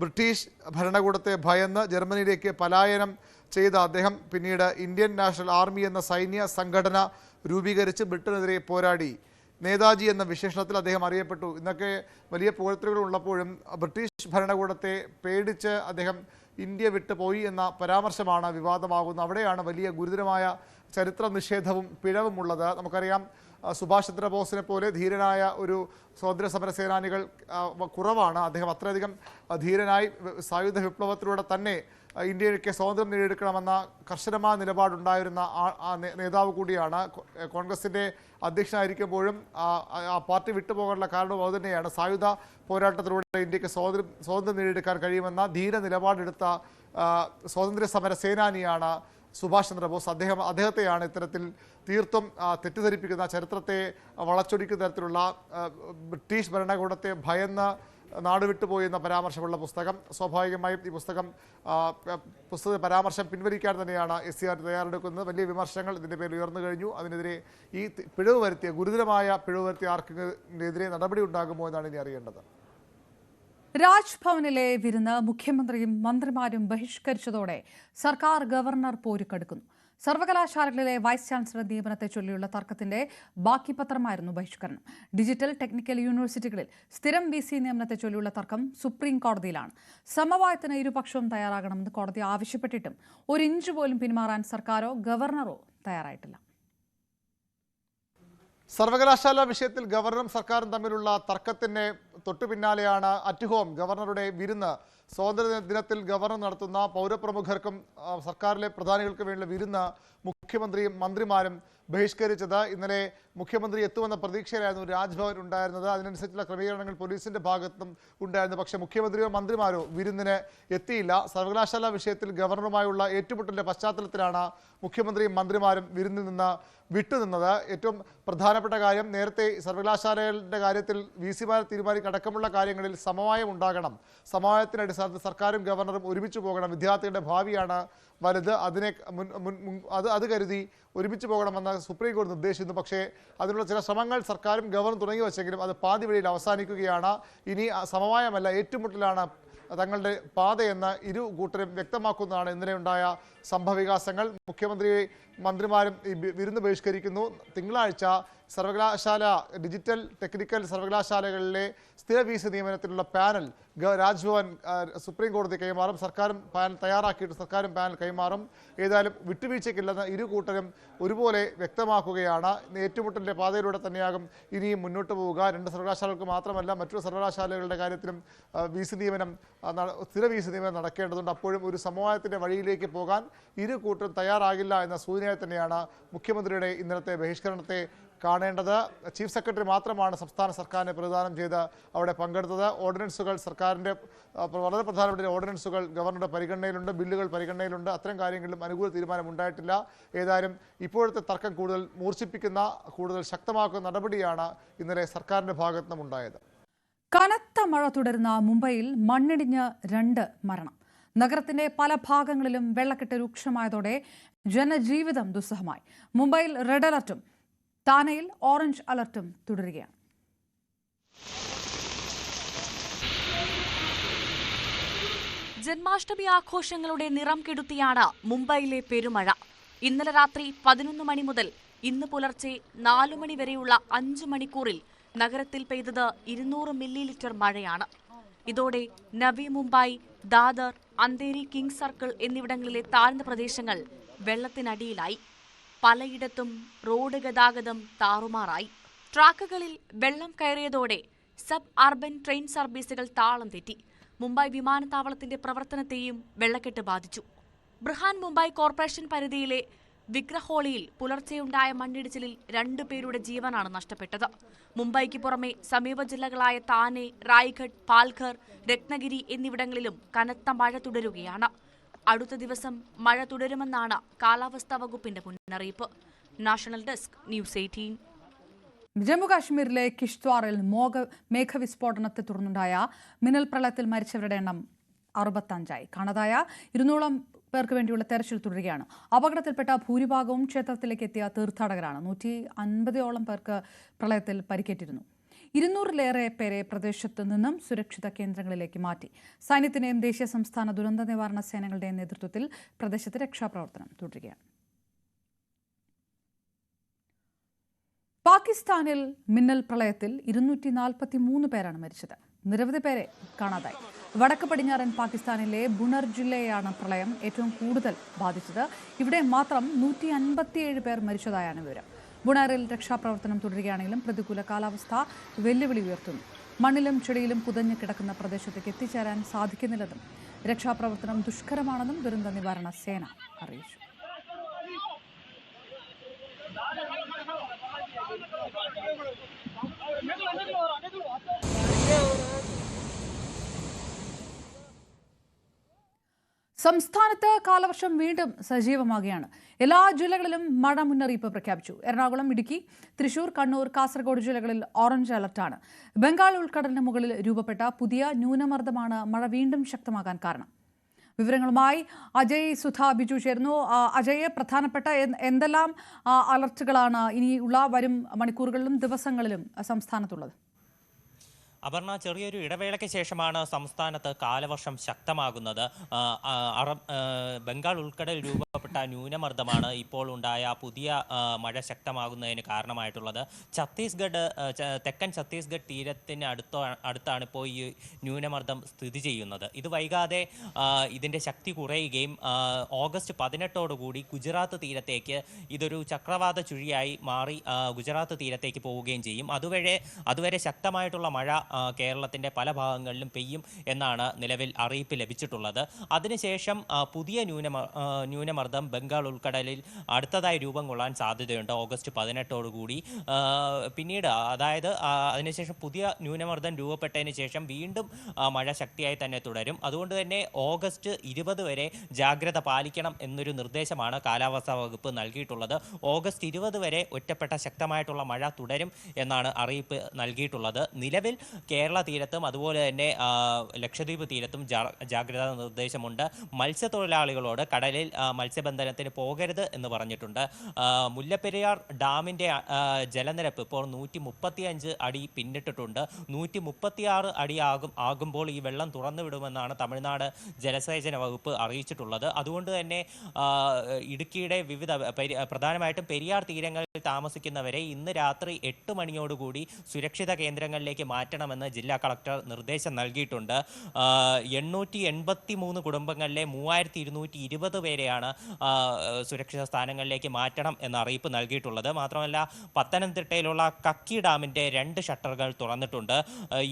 ബ്രിട്ടീഷ് ഭരണകൂടത്തെ ഭയന്ന് ജർമ്മനിയിലേക്ക് പലായനം ചെയ്ത അദ്ദേഹം പിന്നീട് ഇന്ത്യൻ നാഷണൽ ആർമി എന്ന സൈന്യ സംഘടന രൂപീകരിച്ച് ബ്രിട്ടനെതിരെ പോരാടി. നേതാജി എന്ന വിശേഷണത്തിൽ അദ്ദേഹം അറിയപ്പെട്ടു. ഇന്നൊക്കെ വലിയ പുകഴ്ത്തലുകൾ ഉള്ളപ്പോഴും ബ്രിട്ടീഷ് ഭരണകൂടത്തെ പേടിച്ച് അദ്ദേഹം ഇന്ത്യ വിട്ടുപോയി എന്ന പരാമർശമാണ് വിവാദമാകുന്നത്. അവിടെയാണ് വലിയ ഗുരുതരമായ ചരിത്ര നിഷേധവും പിഴവുമുള്ളത്. നമുക്കറിയാം, സുഭാഷ് ചന്ദ്രബോസിനെ പോലെ ധീരനായ ഒരു സ്വാതന്ത്ര്യ സമര സേനാനികൾ കുറവാണ്. അദ്ദേഹം അത്രയധികം ധീരനായി സായുധ വിപ്ലവത്തിലൂടെ തന്നെ ഇന്ത്യയ്ക്ക് സ്വാതന്ത്ര്യം നേടിയെടുക്കണമെന്ന കർശനമായ നിലപാടുണ്ടായിരുന്ന നേതാവ് കൂടിയാണ്. കോൺഗ്രസിൻ്റെ അധ്യക്ഷനായിരിക്കുമ്പോഴും ആ പാർട്ടി വിട്ടുപോകാനുള്ള കാരണവും അതുതന്നെയാണ്. സായുധ പോരാട്ടത്തിലൂടെ ഇന്ത്യക്ക് സ്വാതന്ത്ര്യം നേടിയെടുക്കാൻ കഴിയുമെന്ന ധീര നിലപാടെടുത്ത സ്വാതന്ത്ര്യ സമര സേനാനിയാണ് സുഭാഷ് ചന്ദ്രബോസ്. അദ്ദേഹത്തെയാണ് ഇത്തരത്തിൽ തീർത്തും തെറ്റിദ്ധരിപ്പിക്കുന്ന, ചരിത്രത്തെ വളച്ചൊടിക്കുന്ന തരത്തിലുള്ള ബ്രിട്ടീഷ് ഭരണകൂടത്തെ ഭയന്ന് നാടുവിട്ടുപോയി എന്ന പരാമർശമുള്ള പുസ്തകം. സ്വാഭാവികമായും ഈ പുസ്തക പരാമർശം പിൻവലിക്കാൻ തന്നെയാണ് SCRT തയ്യാറെടുക്കുന്നത്. വലിയ വിമർശനങ്ങൾ ഇതിൻ്റെ പേരിൽ ഉയർന്നു കഴിഞ്ഞു. അതിനെതിരെ ഈ ഗുരുതരമായ പിഴവ് വരുത്തിയ ആർക്കെതിരെ നടപടി ഉണ്ടാകുമോ എന്നാണ് ഇനി അറിയേണ്ടത്. രാജ്ഭവനിലെ വിരുന്ന് മുഖ്യമന്ത്രിയും മന്ത്രിമാരും ബഹിഷ്കരിച്ചതോടെ സർക്കാർ ഗവർണർ പോരുക്കെടുക്കുന്നു. സർവകലാശാലകളിലെ വൈസ് ചാൻസലർ നിയമനത്തെ ചൊല്ലിയുള്ള തർക്കത്തിന്റെ ബാക്കി പത്രമായിരുന്നു ബഹിഷ്കരണം. ഡിജിറ്റൽ ടെക്നിക്കൽ യൂണിവേഴ്സിറ്റികളിൽ സ്ഥിരം VC നിയമനത്തെ ചൊല്ലിയുള്ള തർക്കം സുപ്രീം കോടതിയിലാണ്. സമവായത്തിന് ഇരുപക്ഷവും തയ്യാറാകണമെന്ന് കോടതി ആവശ്യപ്പെട്ടിട്ടും 1 ഇഞ്ച് പോലും പിന്മാറാൻ സർക്കാരോ ഗവർണറോ തയ്യാറായിട്ടില്ല. സർവകലാശാല വിഷയത്തിൽ ഗവർണറും സർക്കാരും തമ്മിലുള്ള തർക്കത്തിന് തൊട്ടു പിന്നാലെയാണ് അറ്റ് ഹോം ഗവർണറുടെ വിരുന്ന്. സ്വാതന്ത്ര്യ ദിനത്തിൽ ഗവർണർ നടത്തുന്ന പൗരപ്രമുഖർക്കും സർക്കാരിലെ പ്രധാനികൾക്കും വേണ്ടിയുള്ള വിരുന്ന് മുഖ്യമന്ത്രിയും മന്ത്രിമാരും ബഹിഷ്കരിച്ചത്. ഇന്നലെ മുഖ്യമന്ത്രി എത്തുമെന്ന പ്രതീക്ഷയിലായിരുന്നു രാജ്ഭവൻ ഉണ്ടായിരുന്നത്. അതിനനുസരിച്ചുള്ള ക്രമീകരണങ്ങൾ പോലീസിന്റെ ഭാഗത്തും ഉണ്ടായിരുന്നു. പക്ഷേ മുഖ്യമന്ത്രിയോ മന്ത്രിമാരോ വിരുന്നിന് എത്തിയില്ല. സർവകലാശാല വിഷയത്തിൽ ഗവർണറുമായുള്ള ഏറ്റുമുട്ടലിന്റെ പശ്ചാത്തലത്തിലാണ് മുഖ്യമന്ത്രിയും മന്ത്രിമാരും വിരുന്നിൽ നിന്ന് വിട്ടുനിന്നത്. ഏറ്റവും പ്രധാനപ്പെട്ട കാര്യം, നേരത്തെ സർവകലാശാലകളുടെ കാര്യത്തിൽ VC-മാർ തീരുമാനിക്കടക്കമുള്ള കാര്യങ്ങളിൽ സമവായം ഉണ്ടാകണം. സമവായത്തിന്റെ അടിസ്ഥാനത്തിൽ സർക്കാരും ഗവർണറും ഒരുമിച്ച് പോകണം. വിദ്യാർത്ഥികളുടെ ഭാവിയാണ് വലുത്. അത് കരുതി ഒരുമിച്ച് പോകണമെന്ന് സുപ്രീം കോടതി നിർദ്ദേശിക്കുന്നു. പക്ഷേ അതിനുള്ള ചില ശ്രമങ്ങൾ സർക്കാരും ഗവർണറും തുടങ്ങി വച്ചെങ്കിലും അത് പാതി വഴിയിൽ അവസാനിക്കുകയാണ്. ഇനി സമവായമല്ല, ഏറ്റുമുട്ടലാണ് തങ്ങളുടെ പാതയെന്ന് ഇരു കൂട്ടരും വ്യക്തമാക്കുന്നതാണ് ഇന്നലെ ഉണ്ടായ സംഭവവികാസങ്ങൾ. മുഖ്യമന്ത്രി മന്ത്രിമാരും ഈ വിരുന്ന് ബഹിഷ്കരിക്കുന്നു. തിങ്കളാഴ്ച സർവകലാശാല ഡിജിറ്റൽ ടെക്നിക്കൽ സർവകലാശാലകളിലെ സ്ഥിര VC നിയമനത്തിലുള്ള പാനൽ രാജ്ഭവൻ സുപ്രീം കോടതി കൈമാറും. സർക്കാരും പാനൽ തയ്യാറാക്കിയിട്ട് സർക്കാരും പാനൽ കൈമാറും. ഏതായാലും വിട്ടുവീഴ്ചയ്ക്കില്ലെന്ന് ഇരു കൂട്ടരും ഒരുപോലെ വ്യക്തമാക്കുകയാണ്. ഏറ്റുമുട്ടലിൻ്റെ പാതയിലൂടെ തന്നെയാകും ഇനിയും മുന്നോട്ട് പോവുക. 2 സർവകലാശാലകൾക്ക് മാത്രമല്ല, മറ്റു സർവകലാശാലകളുടെ കാര്യത്തിലും സ്ഥിര VC നിയമനം നടക്കേണ്ടതുണ്ട്. അപ്പോഴും ഒരു സമവായത്തിൻ്റെ വഴിയിലേക്ക് പോകാൻ ഇരു കൂട്ടരും തയ്യാറാകില്ല എന്ന സൂചനയായി തന്നെയാണ് മുഖ്യമന്ത്രിയുടെ ഇന്നലത്തെ ബഹിഷ്കരണത്തെ കാണേണ്ടത്. ചീഫ് സെക്രട്ടറി മാത്രമാണ് സംസ്ഥാന സർക്കാരിനെ പ്രതിദാനം ചെയ്ത് അവിടെ പങ്കെടുത്തത്. ഓർഡിനൻസുകൾ സർക്കാരിൻ്റെ വളരെ പ്രധാനപ്പെട്ട ഓർഡിനൻസുകൾ ഗവർണറുടെ പരിഗണനയിലുണ്ട്, ബില്ലുകൾ പരിഗണനയിലുണ്ട്. അത്തരം കാര്യങ്ങളിലും അനുകൂല തീരുമാനം ഉണ്ടായിട്ടില്ല. ഏതായാലും ഇപ്പോഴത്തെ തർക്കം കൂടുതൽ മൂർച്ഛിപ്പിക്കുന്ന, കൂടുതൽ ശക്തമാക്കുന്ന നടപടിയാണ് ഇന്നലെ സർക്കാരിൻ്റെ ഭാഗത്തു നിന്നും ഉണ്ടായത്. കനത്ത മഴ തുടരുന്ന മുംബൈയിൽ മണ്ണിടിഞ്ഞ് 2 മരണം. നഗരത്തിന്റെ പല ഭാഗങ്ങളിലും വെള്ളക്കെട്ട് രൂക്ഷമായതോടെ ജനജീവിതം ദുസ്സഹമായി. മുംബൈയിൽ റെഡ് അലർട്ടും താനെയിൽ ഓറഞ്ച് അലർട്ടും തുടരുകയാണ്. ജന്മാഷ്ടമി ആഘോഷങ്ങളുടെ നിറം കെടുത്തിയാണ് മുംബൈയിലെ പെരുമഴ. ഇന്നലെ രാത്രി 11 മണി മുതൽ ഇന്ന് പുലർച്ചെ 4 മണി വരെയുള്ള 5 മണിക്കൂറിൽ നഗരത്തിൽ പെയ്തത് 200 മില്ലിലിറ്റർ മഴയാണ്. ഇതോടെ നവി മുംബൈ, ദാദർ, അന്തേരി, കിങ് സർക്കിൾ എന്നിവിടങ്ങളിലെ താഴ്ന്ന പ്രദേശങ്ങൾ വെള്ളത്തിനടിയിലായി. പലയിടത്തും റോഡ് ഗതാഗതം താറുമാറായി. ട്രാക്കുകളിൽ വെള്ളം കയറിയതോടെ സബ് അർബൻ ട്രെയിൻ സർവീസുകൾ താളം തെറ്റി. മുംബൈ വിമാനത്താവളത്തിന്റെ പ്രവർത്തനത്തെയും വെള്ളക്കെട്ട് ബാധിച്ചു. ബ്രിഹാൻ മുംബൈ കോർപ്പറേഷൻ പരിധിയിലെ വിഗ്രഹോളിയിൽ പുലർച്ചെയുണ്ടായ മണ്ണിടിച്ചിലിൽ 2 പേരുടെ ജീവനാണ് നഷ്ടപ്പെട്ടത്. മുംബൈക്ക് പുറമെ സമീപ ജില്ലകളായ താനെ, റായ്ഗഡ്, പാൽഘർ, രത്നഗിരി എന്നിവിടങ്ങളിലും കനത്ത മഴ തുടരുകയാണ്. അടുത്ത ദിവസം മഴ തുടരുമെന്നാണ് കാലാവസ്ഥാ വകുപ്പിന്റെ മുന്നറിയിപ്പ്. National desk, news 18. ജമ്മുകാശ്മീരിലെ കിഷ്ത്വാറിൽ മേഘവിസ്ഫോടനത്തെ തുടർന്നുണ്ടായ മിന്നൽ പ്രളയത്തിൽ മരിച്ചവരുടെ എണ്ണം 65ആയി. കാണാതായ 200ഓളം പേർക്ക് വേണ്ടിയുള്ള തെരച്ചിൽ തുടരുകയാണ്. അപകടത്തിൽപ്പെട്ട ഭൂരിഭാഗവും ക്ഷേത്രത്തിലേക്ക് എത്തിയ തീർത്ഥാടകരാണ്. 150ഓളം പേർക്ക് പ്രളയത്തിൽ പരിക്കേറ്റിരുന്നു. 200-ലേറെ പേരെ പ്രദേശത്തു നിന്നും സുരക്ഷിത കേന്ദ്രങ്ങളിലേക്ക് മാറ്റി. സൈന്യത്തിന്റെയും ദേശീയ സംസ്ഥാന ദുരന്ത നിവാരണ സേനകളുടെയും നേതൃത്വത്തിൽ പ്രദേശത്ത് രക്ഷാപ്രവർത്തനം തുടരുകയാണ്. പാകിസ്ഥാനിൽ മിന്നൽ പ്രളയത്തിൽ 243 പേരാണ് മരിച്ചത്. നിരവധി പേരെ കാണാതായി. വടക്ക് പടിഞ്ഞാറൻ പാകിസ്ഥാനിലെ ബുണർ ജില്ലയെയാണ് പ്രളയം ഏറ്റവും കൂടുതൽ ബാധിച്ചത്. ഇവിടെ മാത്രം 157 പേർ മരിച്ചതായാണ് വിവരം. ബുണറിൽ രക്ഷാപ്രവർത്തനം തുടരുകയാണെങ്കിലും പ്രതികൂല കാലാവസ്ഥ വെല്ലുവിളി ഉയർത്തുന്നു. മണ്ണിലും ചെടിയിലും പുതഞ്ഞു കിടക്കുന്ന പ്രദേശത്തേക്ക് എത്തിച്ചേരാൻ സാധിക്കുന്നില്ലെന്നും രക്ഷാപ്രവർത്തനം ദുഷ്കരമാണെന്നും ദുരന്ത നിവാരണ സേന അറിയിച്ചു. സംസ്ഥാനത്ത് കാലവർഷം വീണ്ടും സജീവമാകുകയാണ്. എല്ലാ ജില്ലകളിലും മഴ മുന്നറിയിപ്പ് പ്രഖ്യാപിച്ചു. എറണാകുളം, ഇടുക്കി, തൃശൂർ, കണ്ണൂർ, കാസർഗോഡ് ജില്ലകളിൽ ഓറഞ്ച് അലർട്ടാണ്. ബംഗാൾ ഉൾക്കടലിന് മുകളിൽ രൂപപ്പെട്ട പുതിയ ന്യൂനമർദ്ദമാണ് മഴ വീണ്ടും ശക്തമാകാൻ കാരണം. വിവരങ്ങളുമായി അജയ് സുധ ബിജു ചേർന്നു. അജയ്, പ്രധാനപ്പെട്ട എന്തെല്ലാം അലർട്ടുകളാണ് ഇനിയുള്ള വരും മണിക്കൂറുകളിലും ദിവസങ്ങളിലും സംസ്ഥാനത്തുള്ളത്? അപർണ, ചെറിയൊരു ഇടവേളയ്ക്ക് ശേഷമാണ് സംസ്ഥാനത്ത് കാലവർഷം ശക്തമാകുന്നത്. ബംഗാൾ ഉൾക്കടലിൽ രൂപപ്പെട്ട ന്യൂനമർദ്ദമാണ് ഇപ്പോൾ ഉണ്ടായ പുതിയ മഴ ശക്തമാകുന്നതിന് കാരണമായിട്ടുള്ളത്. ഛത്തീസ്ഗഡ്, തെക്കൻ ഛത്തീസ്ഗഡ് തീരത്തിന് അടുത്താണ് ഇപ്പോൾ ഈ ന്യൂനമർദ്ദം സ്ഥിതി ചെയ്യുന്നത്. ഇത് വൈകാതെ ഇതിൻ്റെ ശക്തി കുറയുകയും ഓഗസ്റ്റ് 18ഓടുകൂടി ഗുജറാത്ത് തീരത്തേക്ക് ഇതൊരു ചക്രവാത ചുഴിയായി മാറി ഗുജറാത്ത് തീരത്തേക്ക് പോവുകയും ചെയ്യും. അതുവരെ ശക്തമായിട്ടുള്ള മഴ കേരളത്തിൻ്റെ പല ഭാഗങ്ങളിലും പെയ്യും എന്നാണ് നിലവിൽ അറിയിപ്പ് ലഭിച്ചിട്ടുള്ളത്. അതിനുശേഷം പുതിയ ന്യൂനമർദ്ദം ബംഗാൾ ഉൾക്കടലിൽ അടുത്തതായി രൂപം കൊള്ളാൻ സാധ്യതയുണ്ട് ഓഗസ്റ്റ് 18ഓടുകൂടി. പിന്നീട് അതിനുശേഷം പുതിയ ന്യൂനമർദ്ദം രൂപപ്പെട്ടതിന് ശേഷം വീണ്ടും മഴ ശക്തിയായി തന്നെ തുടരും. അതുകൊണ്ട് തന്നെ ഓഗസ്റ്റ് 20 വരെ ജാഗ്രത പാലിക്കണം എന്നൊരു നിർദ്ദേശമാണ് കാലാവസ്ഥാ വകുപ്പ് നൽകിയിട്ടുള്ളത്. ഓഗസ്റ്റ് 20 വരെ ഒറ്റപ്പെട്ട ശക്തമായിട്ടുള്ള മഴ തുടരും എന്നാണ് അറിയിപ്പ് നൽകിയിട്ടുള്ളത്. നിലവിൽ കേരള തീരത്തും അതുപോലെ തന്നെ ലക്ഷദ്വീപ് തീരത്തും ജാഗ്രതാ നിർദ്ദേശമുണ്ട്. മത്സ്യത്തൊഴിലാളികളോട് കടലിൽ മത്സ്യബന്ധനത്തിന് പോകരുത് എന്ന് പറഞ്ഞിട്ടുണ്ട്. മുല്ലപ്പെരിയാർ ഡാമിൻ്റെ ജലനിരപ്പ് ഇപ്പോൾ 135 അടി പിന്നിട്ടിട്ടുണ്ട്. 136 അടി ആകുമ്പോൾ ഈ വെള്ളം തുറന്നുവിടുമെന്നാണ് തമിഴ്നാട് ജലസേചന വകുപ്പ് അറിയിച്ചിട്ടുള്ളത്. അതുകൊണ്ട് തന്നെ ഇടുക്കിയുടെ വിവിധ പ്രധാനമായിട്ടും പെരിയാർ തീരങ്ങളിൽ താമസിക്കുന്നവരെ ഇന്ന് രാത്രി 8 മണിയോടുകൂടി സുരക്ഷിത കേന്ദ്രങ്ങളിലേക്ക് മാറ്റണമെന്ന് ജില്ലാ കളക്ടർ നിർദ്ദേശം നൽകിയിട്ടുണ്ട്. 883 കുടുംബങ്ങളിലെ 3220 പേരെയാണ് സുരക്ഷിത സ്ഥാനങ്ങളിലേക്ക് മാറ്റണം എന്ന അറിയിപ്പ് നൽകിയിട്ടുള്ളത്. മാത്രമല്ല പത്തനംതിട്ടയിലുള്ള കക്കി ഡാമിൻ്റെ 2 ഷട്ടറുകൾ തുറന്നിട്ടുണ്ട്.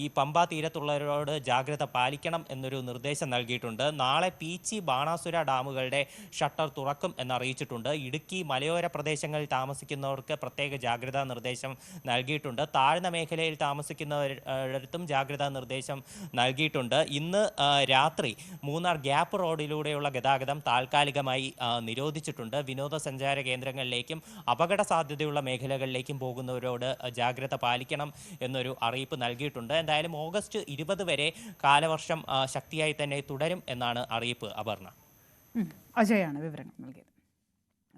ഈ പമ്പ തീരത്തുള്ളവരോട് ജാഗ്രത പാലിക്കണം എന്നൊരു നിർദ്ദേശം നൽകിയിട്ടുണ്ട്. നാളെ പീച്ചി, ബാണാസുര ഡാമുകളുടെ ഷട്ടർ തുറക്കും എന്നറിയിച്ചിട്ടുണ്ട്. ഇടുക്കി മലയോര പ്രദേശങ്ങളിൽ താമസിക്കുന്നവർ താമസിക്കുന്നവർക്ക് പ്രത്യേക ജാഗ്രതാ നിർദ്ദേശം നൽകിയിട്ടുണ്ട്. താഴ്ന്ന മേഖലയിൽ താമസിക്കുന്നവരിടത്തും ജാഗ്രതാ നിർദ്ദേശം നൽകിയിട്ടുണ്ട്. ഇന്ന് രാത്രി മൂന്നാർ ഗ്യാപ്പ് റോഡിലൂടെയുള്ള ഗതാഗതം താൽക്കാലികമായി നിരോധിച്ചിട്ടുണ്ട്. വിനോദസഞ്ചാര കേന്ദ്രങ്ങളിലേക്കും അപകട സാധ്യതയുള്ള മേഖലകളിലേക്കും പോകുന്നവരോട് ജാഗ്രത പാലിക്കണം എന്നൊരു അറിയിപ്പ് നൽകിയിട്ടുണ്ട്. എന്തായാലും ഓഗസ്റ്റ് 20 വരെ കാലവർഷം ശക്തിയായി തന്നെ തുടരും എന്നാണ് അറിയിപ്പ്. അപർണ. അജയാണ് വിവരങ്ങൾ നൽകിയത്.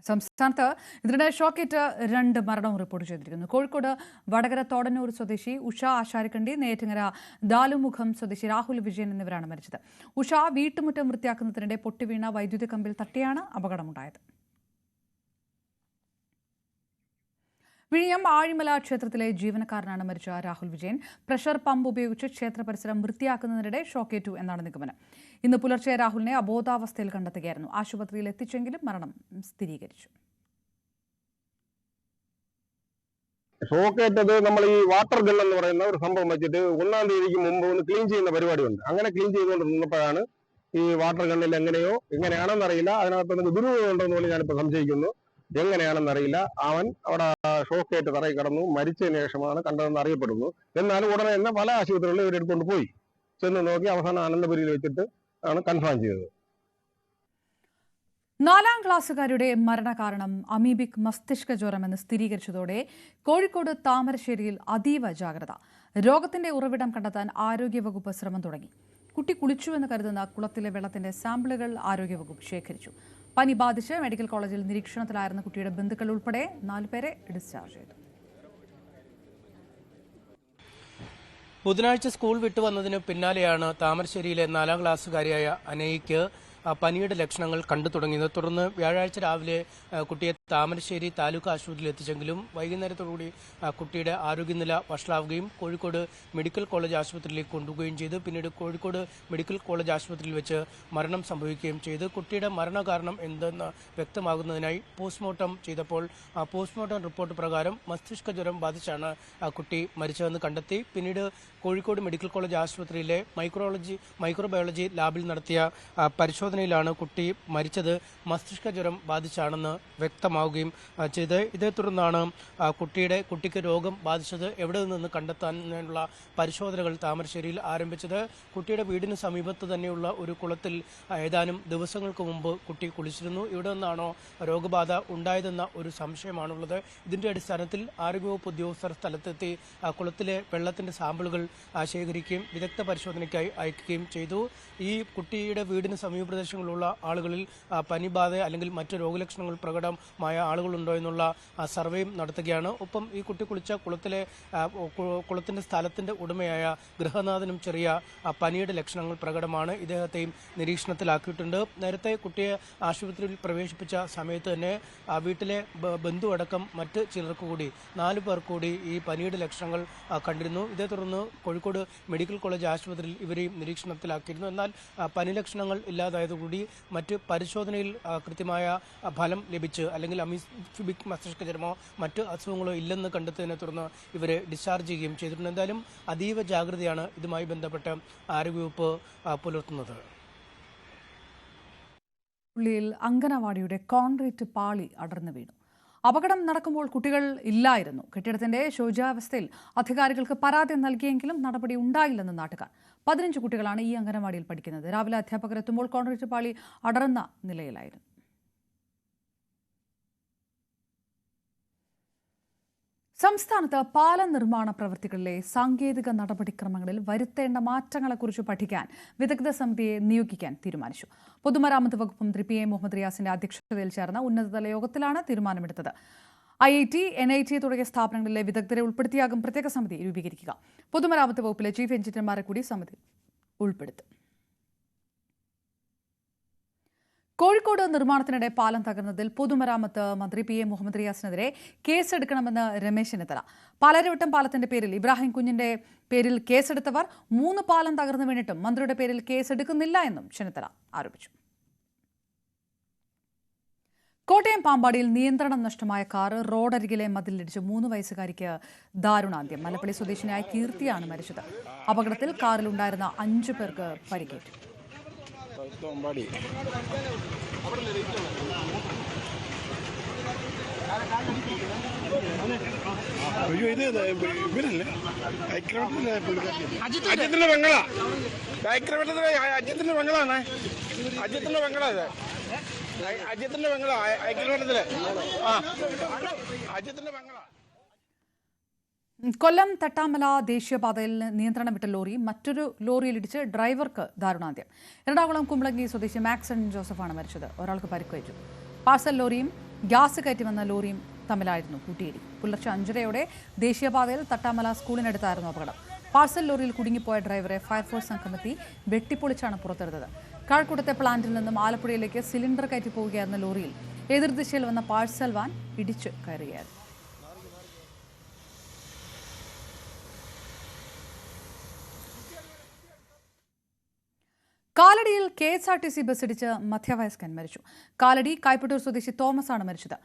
സംസ്ഥാനത്ത് ഇതിനിടെ ഷോക്കേറ്റ് 2 മരണവും റിപ്പോർട്ട് ചെയ്തിരിക്കുന്നു. കോഴിക്കോട് വടകര തോടന്നൂർ സ്വദേശി ഉഷ ആശാരിക്കണ്ടി, നെയ്യാറ്റിൻകര ദാലുമുഖം സ്വദേശി രാഹുൽ വിജയൻ എന്നിവരാണ് മരിച്ചത്. ഉഷ വീട്ടുമുറ്റം വൃത്തിയാക്കുന്നതിനിടെ പൊട്ടിവീണ വൈദ്യുതി കമ്പിൽ തട്ടിയാണ് അപകടമുണ്ടായത്. വിഴിഞ്ഞം ആഴിമല ക്ഷേത്രത്തിലെ ജീവനക്കാരനാണ് മരിച്ച രാഹുൽ വിജയൻ. പ്രഷർ പമ്പ് ഉപയോഗിച്ച് ക്ഷേത്ര പരിസരം വൃത്തിയാക്കുന്നതിനിടെ ഷോക്കേറ്റു എന്നാണ് നിഗമനം. ഇന്ന് പുലർച്ചെ രാഹുലിനെ അബോധാവസ്ഥയിൽ കണ്ടെത്തുകയായിരുന്നു. ആശുപത്രിയിൽ എത്തിച്ചെങ്കിലും മരണം സ്ഥിരീകരിച്ചു. ഷോക്കേറ്റത് നമ്മൾ ഈ വാട്ടർ ഗൺ എന്ന് പറയുന്ന ഒരു സംഭവം വെച്ചിട്ട് 1-ാം തീയതിക്ക് മുമ്പ് ഒന്ന് ക്ലീൻ ചെയ്യുന്ന പരിപാടിയുണ്ട്. അങ്ങനെ ക്ലീൻ ചെയ്തുകൊണ്ട് നിന്നപ്പോഴാണ് ഈ വാട്ടർ ഗണ്ണിൽ എങ്ങനെയാണെന്നറിയില്ല, അതിനകത്ത് ദുരുപയോഗം ഉണ്ടോ എന്ന് പോലും ഞാനിപ്പോൾ സംശയിക്കുന്നു. എങ്ങനെയാണെന്നറിയില്ല, അവൻ അവിടെ ഷോക്കേറ്റ് തറയിൽ കിടന്നു. മരിച്ചതിന് ശേഷമാണ് കണ്ടതെന്ന് അറിയപ്പെടുന്നു. എന്നാലും ഉടനെ തന്നെ പല ആശുപത്രികളിലും ഇവരെടുത്തുകൊണ്ട് പോയി. ചെന്ന് നോക്കി അവസാനം അനന്തപുരിയിൽ വെച്ചിട്ട് ആണ് കൺഫേം ചെയ്തത്. 4ാം ക്ലാസ്സുകാരുടെ മരണകാരണം അമീബിക് മസ്തിഷ്ക ജ്വരമെന്ന് സ്ഥിരീകരിച്ചതോടെ കോഴിക്കോട് താമരശ്ശേരിയിൽ അതീവ ജാഗ്രത. രോഗത്തിന്റെ ഉറവിടം കണ്ടെത്താൻ ആരോഗ്യവകുപ്പ് ശ്രമം തുടങ്ങി. കുട്ടി കുളിച്ചുവെന്ന് കരുതുന്ന കുളത്തിലെ വെള്ളത്തിന്റെ സാമ്പിളുകൾ ആരോഗ്യവകുപ്പ് ശേഖരിച്ചു. പനി ബാധിച്ച് മെഡിക്കൽ കോളേജിൽ നിരീക്ഷണത്തിലായിരുന്ന കുട്ടിയുടെ ബന്ധുക്കൾ ഉൾപ്പെടെ 4 പേരെ ഡിസ്ചാർജ് ചെയ്തു. ബുധനാഴ്ച സ്കൂൾ വിട്ടുവന്നതിന് പിന്നാലെയാണ് താമരശ്ശേരിയിലെ 4ാം ക്ലാസ്സുകാരിയായ അനയ്ക്ക് പനിയുടെ ലക്ഷണങ്ങൾ കണ്ടു തുടങ്ങിയത്. തുടർന്ന് വ്യാഴാഴ്ച രാവിലെ കുട്ടിയെ താമരശ്ശേരി താലൂക്ക് ആശുപത്രിയിൽ എത്തിച്ചെങ്കിലും വൈകുന്നേരത്തോടുകൂടി കുട്ടിയുടെ ആരോഗ്യനില വഷളാവുകയും കോഴിക്കോട് മെഡിക്കൽ കോളേജ് ആശുപത്രിയിലേക്ക് കൊണ്ടുപോവുകയും ചെയ്തു. പിന്നീട് കോഴിക്കോട് മെഡിക്കൽ കോളേജ് ആശുപത്രിയിൽ വെച്ച് മരണം സംഭവിക്കുകയും ചെയ്തു. കുട്ടിയുടെ മരണകാരണം എന്തെന്ന് വ്യക്തമാകുന്നതിനായി പോസ്റ്റ്മോർട്ടം ചെയ്തപ്പോൾ പോസ്റ്റ്മോർട്ടം റിപ്പോർട്ട് പ്രകാരം മസ്തിഷ്ക ജ്വരം ബാധിച്ചാണ് കുട്ടി മരിച്ചതെന്ന് കണ്ടെത്തി. പിന്നീട് കോഴിക്കോട് മെഡിക്കൽ കോളേജ് ആശുപത്രിയിലെ മൈക്രോബയോളജി ലാബിൽ നടത്തിയ പരിശോധനയിലാണ് കുട്ടി മരിച്ചത് മസ്തിഷ്ക ജ്വരം ബാധിച്ചാണെന്ന് വ്യക്തമാവുകയും ചെയ്ത്. ഇതേ തുടർന്നാണ് കുട്ടിക്ക് രോഗം ബാധിച്ചത് എവിടെ നിന്ന് കണ്ടെത്താനുള്ള പരിശോധനകൾ താമരശ്ശേരിയിൽ ആരംഭിച്ചത്. കുട്ടിയുടെ വീടിന് സമീപത്ത് തന്നെയുള്ള ഒരു കുളത്തിൽ ഏതാനും ദിവസങ്ങൾക്ക് മുമ്പ് കുട്ടി കുളിച്ചിരുന്നു. ഇവിടെ നിന്നാണോ രോഗബാധ ഉണ്ടായതെന്ന ഒരു സംശയമാണുള്ളത്. ഇതിന്റെ അടിസ്ഥാനത്തിൽ ആരോഗ്യവകുപ്പ് ഉദ്യോഗസ്ഥർ സ്ഥലത്തെത്തി കുളത്തിലെ വെള്ളത്തിന്റെ സാമ്പിളുകൾ ശേഖരിക്കുകയും വിദഗ്ധ പരിശോധനയ്ക്കായി അയക്കുകയും ചെയ്തു. ഈ കുട്ടിയുടെ വീടിന് സമീപ പ്രദേശങ്ങളിലുള്ള ആളുകളിൽ പനിബാധ അല്ലെങ്കിൽ മറ്റ് രോഗലക്ഷണങ്ങൾ പ്രകടമായ ആളുകളുണ്ടോ എന്നുള്ള സർവേയും നടത്തുകയാണ്. ഒപ്പം ഈ കുട്ടി കുളിച്ച കുളത്തിന്റെ സ്ഥലത്തിന്റെ ഉടമയായ ഗൃഹനാഥനും ചെറിയ പനിയുടെ ലക്ഷണങ്ങൾ പ്രകടമാണ്. ഇദ്ദേഹത്തെയും നിരീക്ഷണത്തിലാക്കിയിട്ടുണ്ട്. നേരത്തെ കുട്ടിയെ ആശുപത്രിയിൽ പ്രവേശിപ്പിച്ച സമയത്ത് തന്നെ വീട്ടിലെ ബന്ധു അടക്കം മറ്റ് ചിലർക്ക് കൂടി 4 പേർ കൂടി ഈ പനിയുടെ ലക്ഷണങ്ങൾ കണ്ടിരുന്നു. ഇതേ തുടർന്ന് കോഴിക്കോട് മെഡിക്കൽ കോളേജ് ആശുപത്രിയിൽ ഇവരെയും നിരീക്ഷണത്തിലാക്കിയിരുന്നു. എന്നാൽ പനി ലക്ഷണങ്ങൾ ഇല്ലാതായതുകൂടി മറ്റ് പരിശോധനയിൽ കൃത്യമായ ഫലം ലഭിച്ച് അല്ലെങ്കിൽ അമീബിക് മസ്തിഷ്ക ജ്വരമോ മറ്റ് അസുഖങ്ങളോ ഇല്ലെന്ന് കണ്ടെത്തിയതിനെ തുടർന്ന് ഇവരെ ഡിസ്ചാർജ് ചെയ്യുകയും ചെയ്തിട്ടുണ്ട്. എന്തായാലും അതീവ ജാഗ്രതയാണ് ഇതുമായി ബന്ധപ്പെട്ട് ആരോഗ്യവകുപ്പ് പുലർത്തുന്നത്. ഉള്ളിയിൽ അങ്കനവാടിയുടെ കോൺക്രീറ്റ് പാളി അടർന്നു വീണു. അപകടം നടക്കുമ്പോൾ കുട്ടികൾ ഇല്ലായിരുന്നു. കെട്ടിടത്തിന്റെ ശോചാവസ്ഥയിൽ അധികാരികൾക്ക് പരാതി നൽകിയെങ്കിലും നടപടി ഉണ്ടായില്ലെന്ന് നാട്ടുകാർ. 15 കുട്ടികളാണ് ഈ അംഗനവാടിയിൽ പഠിക്കുന്നത്. രാവിലെ അധ്യാപകർ എത്തുമ്പോൾ കോൺക്രീറ്റ് പാളി അടർന്ന നിലയിലായിരുന്നു. സംസ്ഥാനത്ത് പാലം നിർമ്മാണ പ്രവൃത്തികളിലെ സാങ്കേതിക നടപടിക്രമങ്ങളിൽ വരുത്തേണ്ട മാറ്റങ്ങളെക്കുറിച്ച് പഠിക്കാൻ വിദഗ്ധ സമിതിയെ നിയോഗിക്കാൻ തീരുമാനിച്ചു. പൊതുമരാമത്ത് വകുപ്പ് മന്ത്രി പി എ മുഹമ്മദ് റിയാസിന്റെ അധ്യക്ഷതയിൽ ചേർന്ന ഉന്നതതല യോഗത്തിലാണ് തീരുമാനമെടുത്തത്. IIT, NIT തുടങ്ങിയ സ്ഥാപനങ്ങളിലെ വിദഗ്ധരെ ഉൾപ്പെടുത്തിയാകും പ്രത്യേക സമിതി രൂപീകരിക്കുക. പൊതുമരാമത്ത് വകുപ്പിലെ ചീഫ് എഞ്ചിനീയർമാരെ കൂടി സമിതി ഉൾപ്പെടുത്തും. കോഴിക്കോട് നിർമ്മാണത്തിനിടെ പാലം തകർന്നതിൽ പൊതുമരാമത്ത് മന്ത്രി പി എ മുഹമ്മദ് റിയാസിനെതിരെ കേസെടുക്കണമെന്ന് രമേശ് ചെന്നിത്തല. പാലാരിവട്ടം പാലത്തിന്റെ പേരിൽ ഇബ്രാഹിം കുഞ്ഞിന്റെ പേരിൽ കേസെടുത്തവർ 3 പാലം തകർന്നു വീണിട്ടും മന്ത്രിയുടെ പേരിൽ കേസെടുക്കുന്നില്ല എന്നും ചെന്നിത്തല ആരോപിച്ചു. കോട്ടയം പാമ്പാടിയിൽ നിയന്ത്രണം നഷ്ടമായ കാർ റോഡരികിലെ മതിലിടിച്ച് 3 വയസ്സുകാരിക്ക് ദാരുണാന്ത്യം. മലപ്പള്ളി സ്വദേശിനിയായ കീർത്തിയാണ് മരിച്ചത്. അപകടത്തിൽ കാറിലുണ്ടായിരുന്ന 5 പേർക്ക് പരിക്കേറ്റു. അജിത്തിന്റെ പെങ്ങളാ അജിത്തിന്റെ പെങ്ങളാണ് അജിത്തിന്റെ പെങ്ങളാ അജിത്തിന്റെ പെങ്ങളാ ഐക്യലോട്ടത്തില് അജിത്തിന്റെ പെങ്ങളാ. കൊല്ലം തട്ടാമല ദേശീയപാതയിൽ നിയന്ത്രണം വിട്ട ലോറി മറ്റൊരു ലോറിയിലിടിച്ച് ഡ്രൈവർക്ക് ദാരുണാന്ത്യം. എറണാകുളം കുമ്പളങ്ങി സ്വദേശി മാക്സൺ ജോസഫാണ് മരിച്ചത്. ഒരാൾക്ക് പരിക്കേറ്റു. പാഴ്സൽ ലോറിയും ഗ്യാസ് കയറ്റി വന്ന ലോറിയും തമ്മിലായിരുന്നു കൂട്ടിയിടി. പുലർച്ചെ 5:30 ദേശീയപാതയിൽ തട്ടാമല സ്കൂളിനടുത്തായിരുന്നു അപകടം. പാഴ്സൽ ലോറിയിൽ കുടുങ്ങിപ്പോയ ഡ്രൈവറെ ഫയർഫോഴ്സ് സംഘമെത്തി വെട്ടിപ്പൊളിച്ചാണ് പുറത്തെടുത്തത്. കഴക്കൂട്ടത്തെ പ്ലാന്റിൽ നിന്നും ആലപ്പുഴയിലേക്ക് സിലിണ്ടർ കയറ്റി പോവുകയായിരുന്ന ലോറിയിൽ എതിർദിശയിൽ വന്ന പാഴ്സൽ വാൻ ഇടിച്ച് കയറുകയായിരുന്നു. കാലടിയിൽ KSRTC ബസ് ഇടിച്ച് മധ്യവയസ്കൻ മരിച്ചു. കാലടി കായ്പട്ടൂർ സ്വദേശി തോമസ് ആണ് മരിച്ചത്.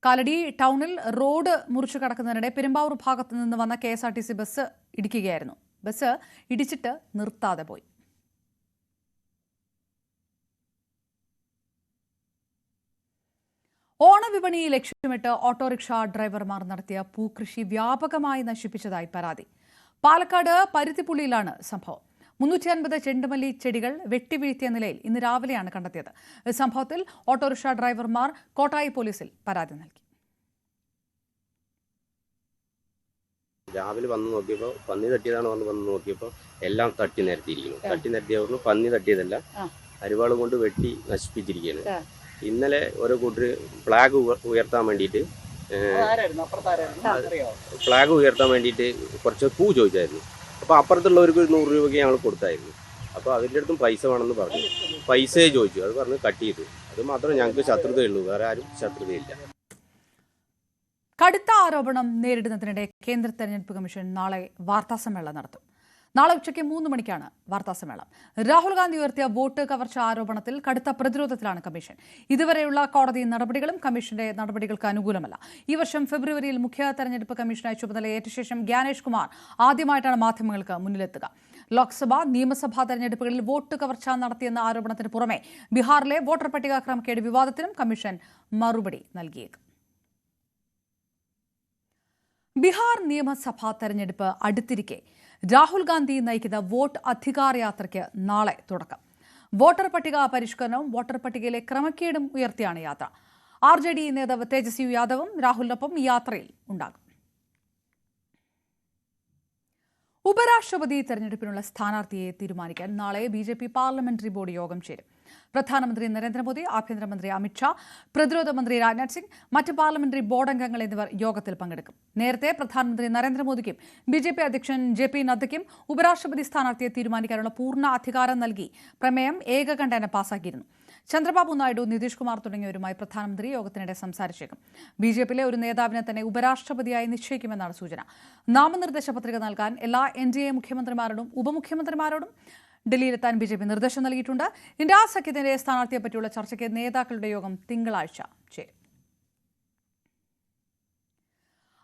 കാലടി ടൗണിൽ റോഡ് മുറിച്ചു കടക്കുന്നതിനിടെ പെരുമ്പാവൂർ ഭാഗത്തു നിന്ന് വന്ന KSRTC ബസ് ഇടിക്കുകയായിരുന്നു. ബസ് ഇടിച്ചിട്ട് നിർത്താതെ പോയി. ഓണവിപണി ലക്ഷ്യമിട്ട് ഓട്ടോറിക്ഷ ഡ്രൈവർമാർ നടത്തിയ പൂക്കൃഷി വ്യാപകമായി നശിപ്പിച്ചതായി പരാതി. പാലക്കാട് പരുത്തിപ്പുള്ളിയിലാണ് സംഭവം. 350 ചെണ്ടുമല്ലി ചെടികൾ വെട്ടിവീഴ്ത്തിയ നിലയിൽ ഇന്ന് രാവിലെയാണ് കണ്ടെത്തിയത്. സംഭവത്തിൽ ഓട്ടോറിക്ഷ ഡ്രൈവർമാർ കോട്ടായി പോലീസിൽ പരാതി നൽകി. രാവിലെ വന്ന് നോക്കിയപ്പോൾ പന്നി തട്ടിയതാണ് വന്ന് നോക്കിയപ്പോൾ എല്ലാം തട്ടി നിരത്തിയിരിക്കുന്നു. തട്ടി നിരത്തിയവർക്ക് പന്നി തട്ടിയതല്ല, അരിവാൾ കൊണ്ട് വെട്ടി നശിപ്പിച്ചിരിക്കുകയാണ്. ഇന്നലെ ഓരോ കൂട്ടർ ഫ്ലാഗ് ഉയർത്താൻ വേണ്ടിയിട്ട് കുറച്ച് പൂ ചോദിച്ചായിരുന്നു. അപ്പോൾ അപ്പുറത്തുള്ളവർക്ക് 100 രൂപയ്ക്ക് ഞങ്ങൾ കൊടുത്തായിരുന്നു. അപ്പോൾ അവരുടെ അടുത്തും പൈസ വേണമെന്ന് പറഞ്ഞു. പൈസയെ ചോദിച്ചു, അത് പറഞ്ഞ് കട്ട് ചെയ്തു. അത് മാത്രമേ ഞങ്ങൾക്ക് ശത്രുതയുള്ളൂ, വേറെ ആരും ശത്രുതയില്ല. കടുത്ത ആരോപണം നേരിടുന്നതിനിടെ കേന്ദ്ര തെരഞ്ഞെടുപ്പ് കമ്മീഷൻ നാളെ വാർത്താസമ്മേളനം നടത്തും. നാളെ ഉച്ചയ്ക്ക് 3 മണിക്കാണ് വാർത്താസമ്മേളനം. രാഹുൽ ഗാന്ധി ഉയർത്തിയ വോട്ട് കവർച്ച ആരോപണത്തിൽ കടുത്ത പ്രതിരോധത്തിലാണ് കമ്മീഷൻ. ഇതുവരെയുള്ള കോടതി നടപടികളും കമ്മീഷന്റെ നടപടികൾക്ക് അനുകൂലമല്ല. ഈ വർഷം ഫെബ്രുവരിയിൽ മുഖ്യ തെരഞ്ഞെടുപ്പ് കമ്മീഷനായി ചുമതലയേറ്റ ശേഷം ഗ്യാനേഷ് കുമാർ ആദ്യമായിട്ടാണ് മാധ്യമങ്ങൾക്ക് മുന്നിലെത്തുക. ലോക്സഭ നിയമസഭാ തെരഞ്ഞെടുപ്പുകളിൽ വോട്ട് കവർച്ച നടത്തിയെന്ന ആരോപണത്തിന് പുറമെ ബീഹാറിലെ വോട്ടർ പട്ടിക ക്രമക്കേട് വിവാദത്തിനും കമ്മീഷൻ മറുപടി നൽകിയേക്കും. ബീഹാർ നിയമസഭാ തെരഞ്ഞെടുപ്പ് അടുത്തിരിക്കെ രാഹുൽ ഗാന്ധി നയിക്കുന്ന വോട്ട് അധികാർ യാത്രയ്ക്ക് നാളെ തുടക്കം. വോട്ടർ പട്ടിക പരിഷ്കരണവും വോട്ടർ പട്ടികയിലെ ക്രമക്കേടും ഉയർത്തിയാണ് യാത്ര. RJD നേതാവ് തേജസ്വി യാദവും രാഹുലിനൊപ്പം ഈ യാത്രയിൽ ഉണ്ടാകും. ഉപരാഷ്ട്രപതി തെരഞ്ഞെടുപ്പിനുള്ള സ്ഥാനാർത്ഥിയെ തീരുമാനിക്കാൻ നാളെ BJP പാർലമെന്ററി ബോർഡ് യോഗം ചേരും. പ്രധാനമന്ത്രി നരേന്ദ്രമോദി, ആഭ്യന്തരമന്ത്രി അമിത്ഷാ, പ്രതിരോധ മന്ത്രി രാജ്നാഥ് സിംഗ്, മറ്റ് പാർലമെന്ററി ബോർഡ് അംഗങ്ങൾ എന്നിവർ യോഗത്തിൽ പങ്കെടുക്കും. നേരത്തെ പ്രധാനമന്ത്രി നരേന്ദ്രമോദിക്കും BJP അധ്യക്ഷൻ JP നദ്ദയ്ക്കും ഉപരാഷ്ട്രപതി സ്ഥാനാർത്ഥിയെ തീരുമാനിക്കാനുള്ള പൂർണ്ണ അധികാരം നൽകി പ്രമേയം ഏകകണ്ഠേന പാസാക്കിയിരുന്നു. ചന്ദ്രബാബു നായിഡു, നിതീഷ് കുമാർ തുടങ്ങിയവരുമായി പ്രധാനമന്ത്രി യോഗത്തിനിടെ സംസാരിച്ചേക്കും. BJPയിലെ ഒരു നേതാവിനെ തന്നെ ഉപരാഷ്ട്രപതിയായി നിശ്ചയിക്കുമെന്നാണ് സൂചന. നാമനിർദ്ദേശ പത്രിക നൽകാൻ എല്ലാ NDA മുഖ്യമന്ത്രിമാരോടും ഉപമുഖ്യമന്ത്രിമാരോടും ഡൽഹിയിലെത്താൻ BJP നിർദ്ദേശം നൽകിയിട്ടുണ്ട്. ഇന്ത്യ സഖ്യത്തിന്റെ സ്ഥാനാർത്ഥിയെപ്പറ്റിയുള്ള ചർച്ചയ്ക്ക് നേതാക്കളുടെ യോഗം തിങ്കളാഴ്ച ചേരും.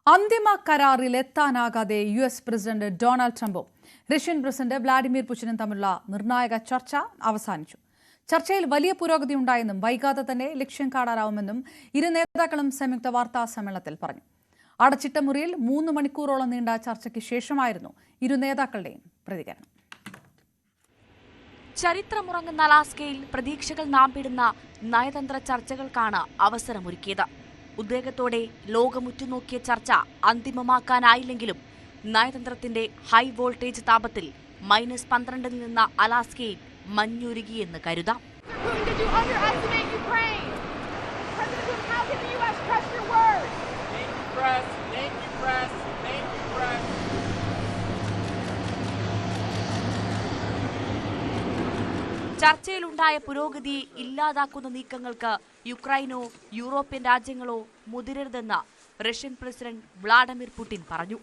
അന്തിമ കരാറിലെത്താനാകാതെ US പ്രസിഡന്റ് ഡൊണാൾഡ് ട്രംപും റഷ്യൻ പ്രസിഡന്റ് വ്ളാഡിമിർ പുടിനും തമ്മിലുള്ള നിർണായക ചർച്ച അവസാനിച്ചു. ചർച്ചയിൽ വലിയ പുരോഗതി ഉണ്ടായെന്നും വൈകാതെ തന്നെ ലക്ഷ്യം കാണാനാവുമെന്നും ഇരു നേതാക്കളും സംയുക്ത വാർത്താ സമ്മേളനത്തിൽ പറഞ്ഞു. അടച്ചിട്ട മുറിയിൽ 3 മണിക്കൂറോളം നീണ്ട ചർച്ചയ്ക്ക് ശേഷമായിരുന്നു ഇരു നേതാക്കളുടെയും പ്രതികരണം. ചരിത്രമുറങ്ങുന്ന അലാസ്കയിൽ പ്രതീക്ഷകൾ നാമ്പിടുന്ന നയതന്ത്ര ചർച്ചകൾക്കാണ് അവസരമൊരുക്കിയത്. ഉദ്വേഗത്തോടെ ലോകമുറ്റുനോക്കിയ ചർച്ച അന്തിമമാക്കാനായില്ലെങ്കിലും നയതന്ത്രത്തിന്റെ ഹൈ വോൾട്ടേജ് താപത്തിൽ -12 നിന്ന അലാസ്കയിൽ മഞ്ഞുരുകിയെന്ന് കരുതാം. ചർച്ചയിലുണ്ടായ പുരോഗതി ഇല്ലാതാക്കുന്ന നീക്കങ്ങൾക്ക് യുക്രൈനോ യൂറോപ്യൻ രാജ്യങ്ങളോ മുതിരരുതെന്ന് റഷ്യൻ പ്രസിഡന്റ് വ്ളാഡിമിർ പുടിൻ പറഞ്ഞു.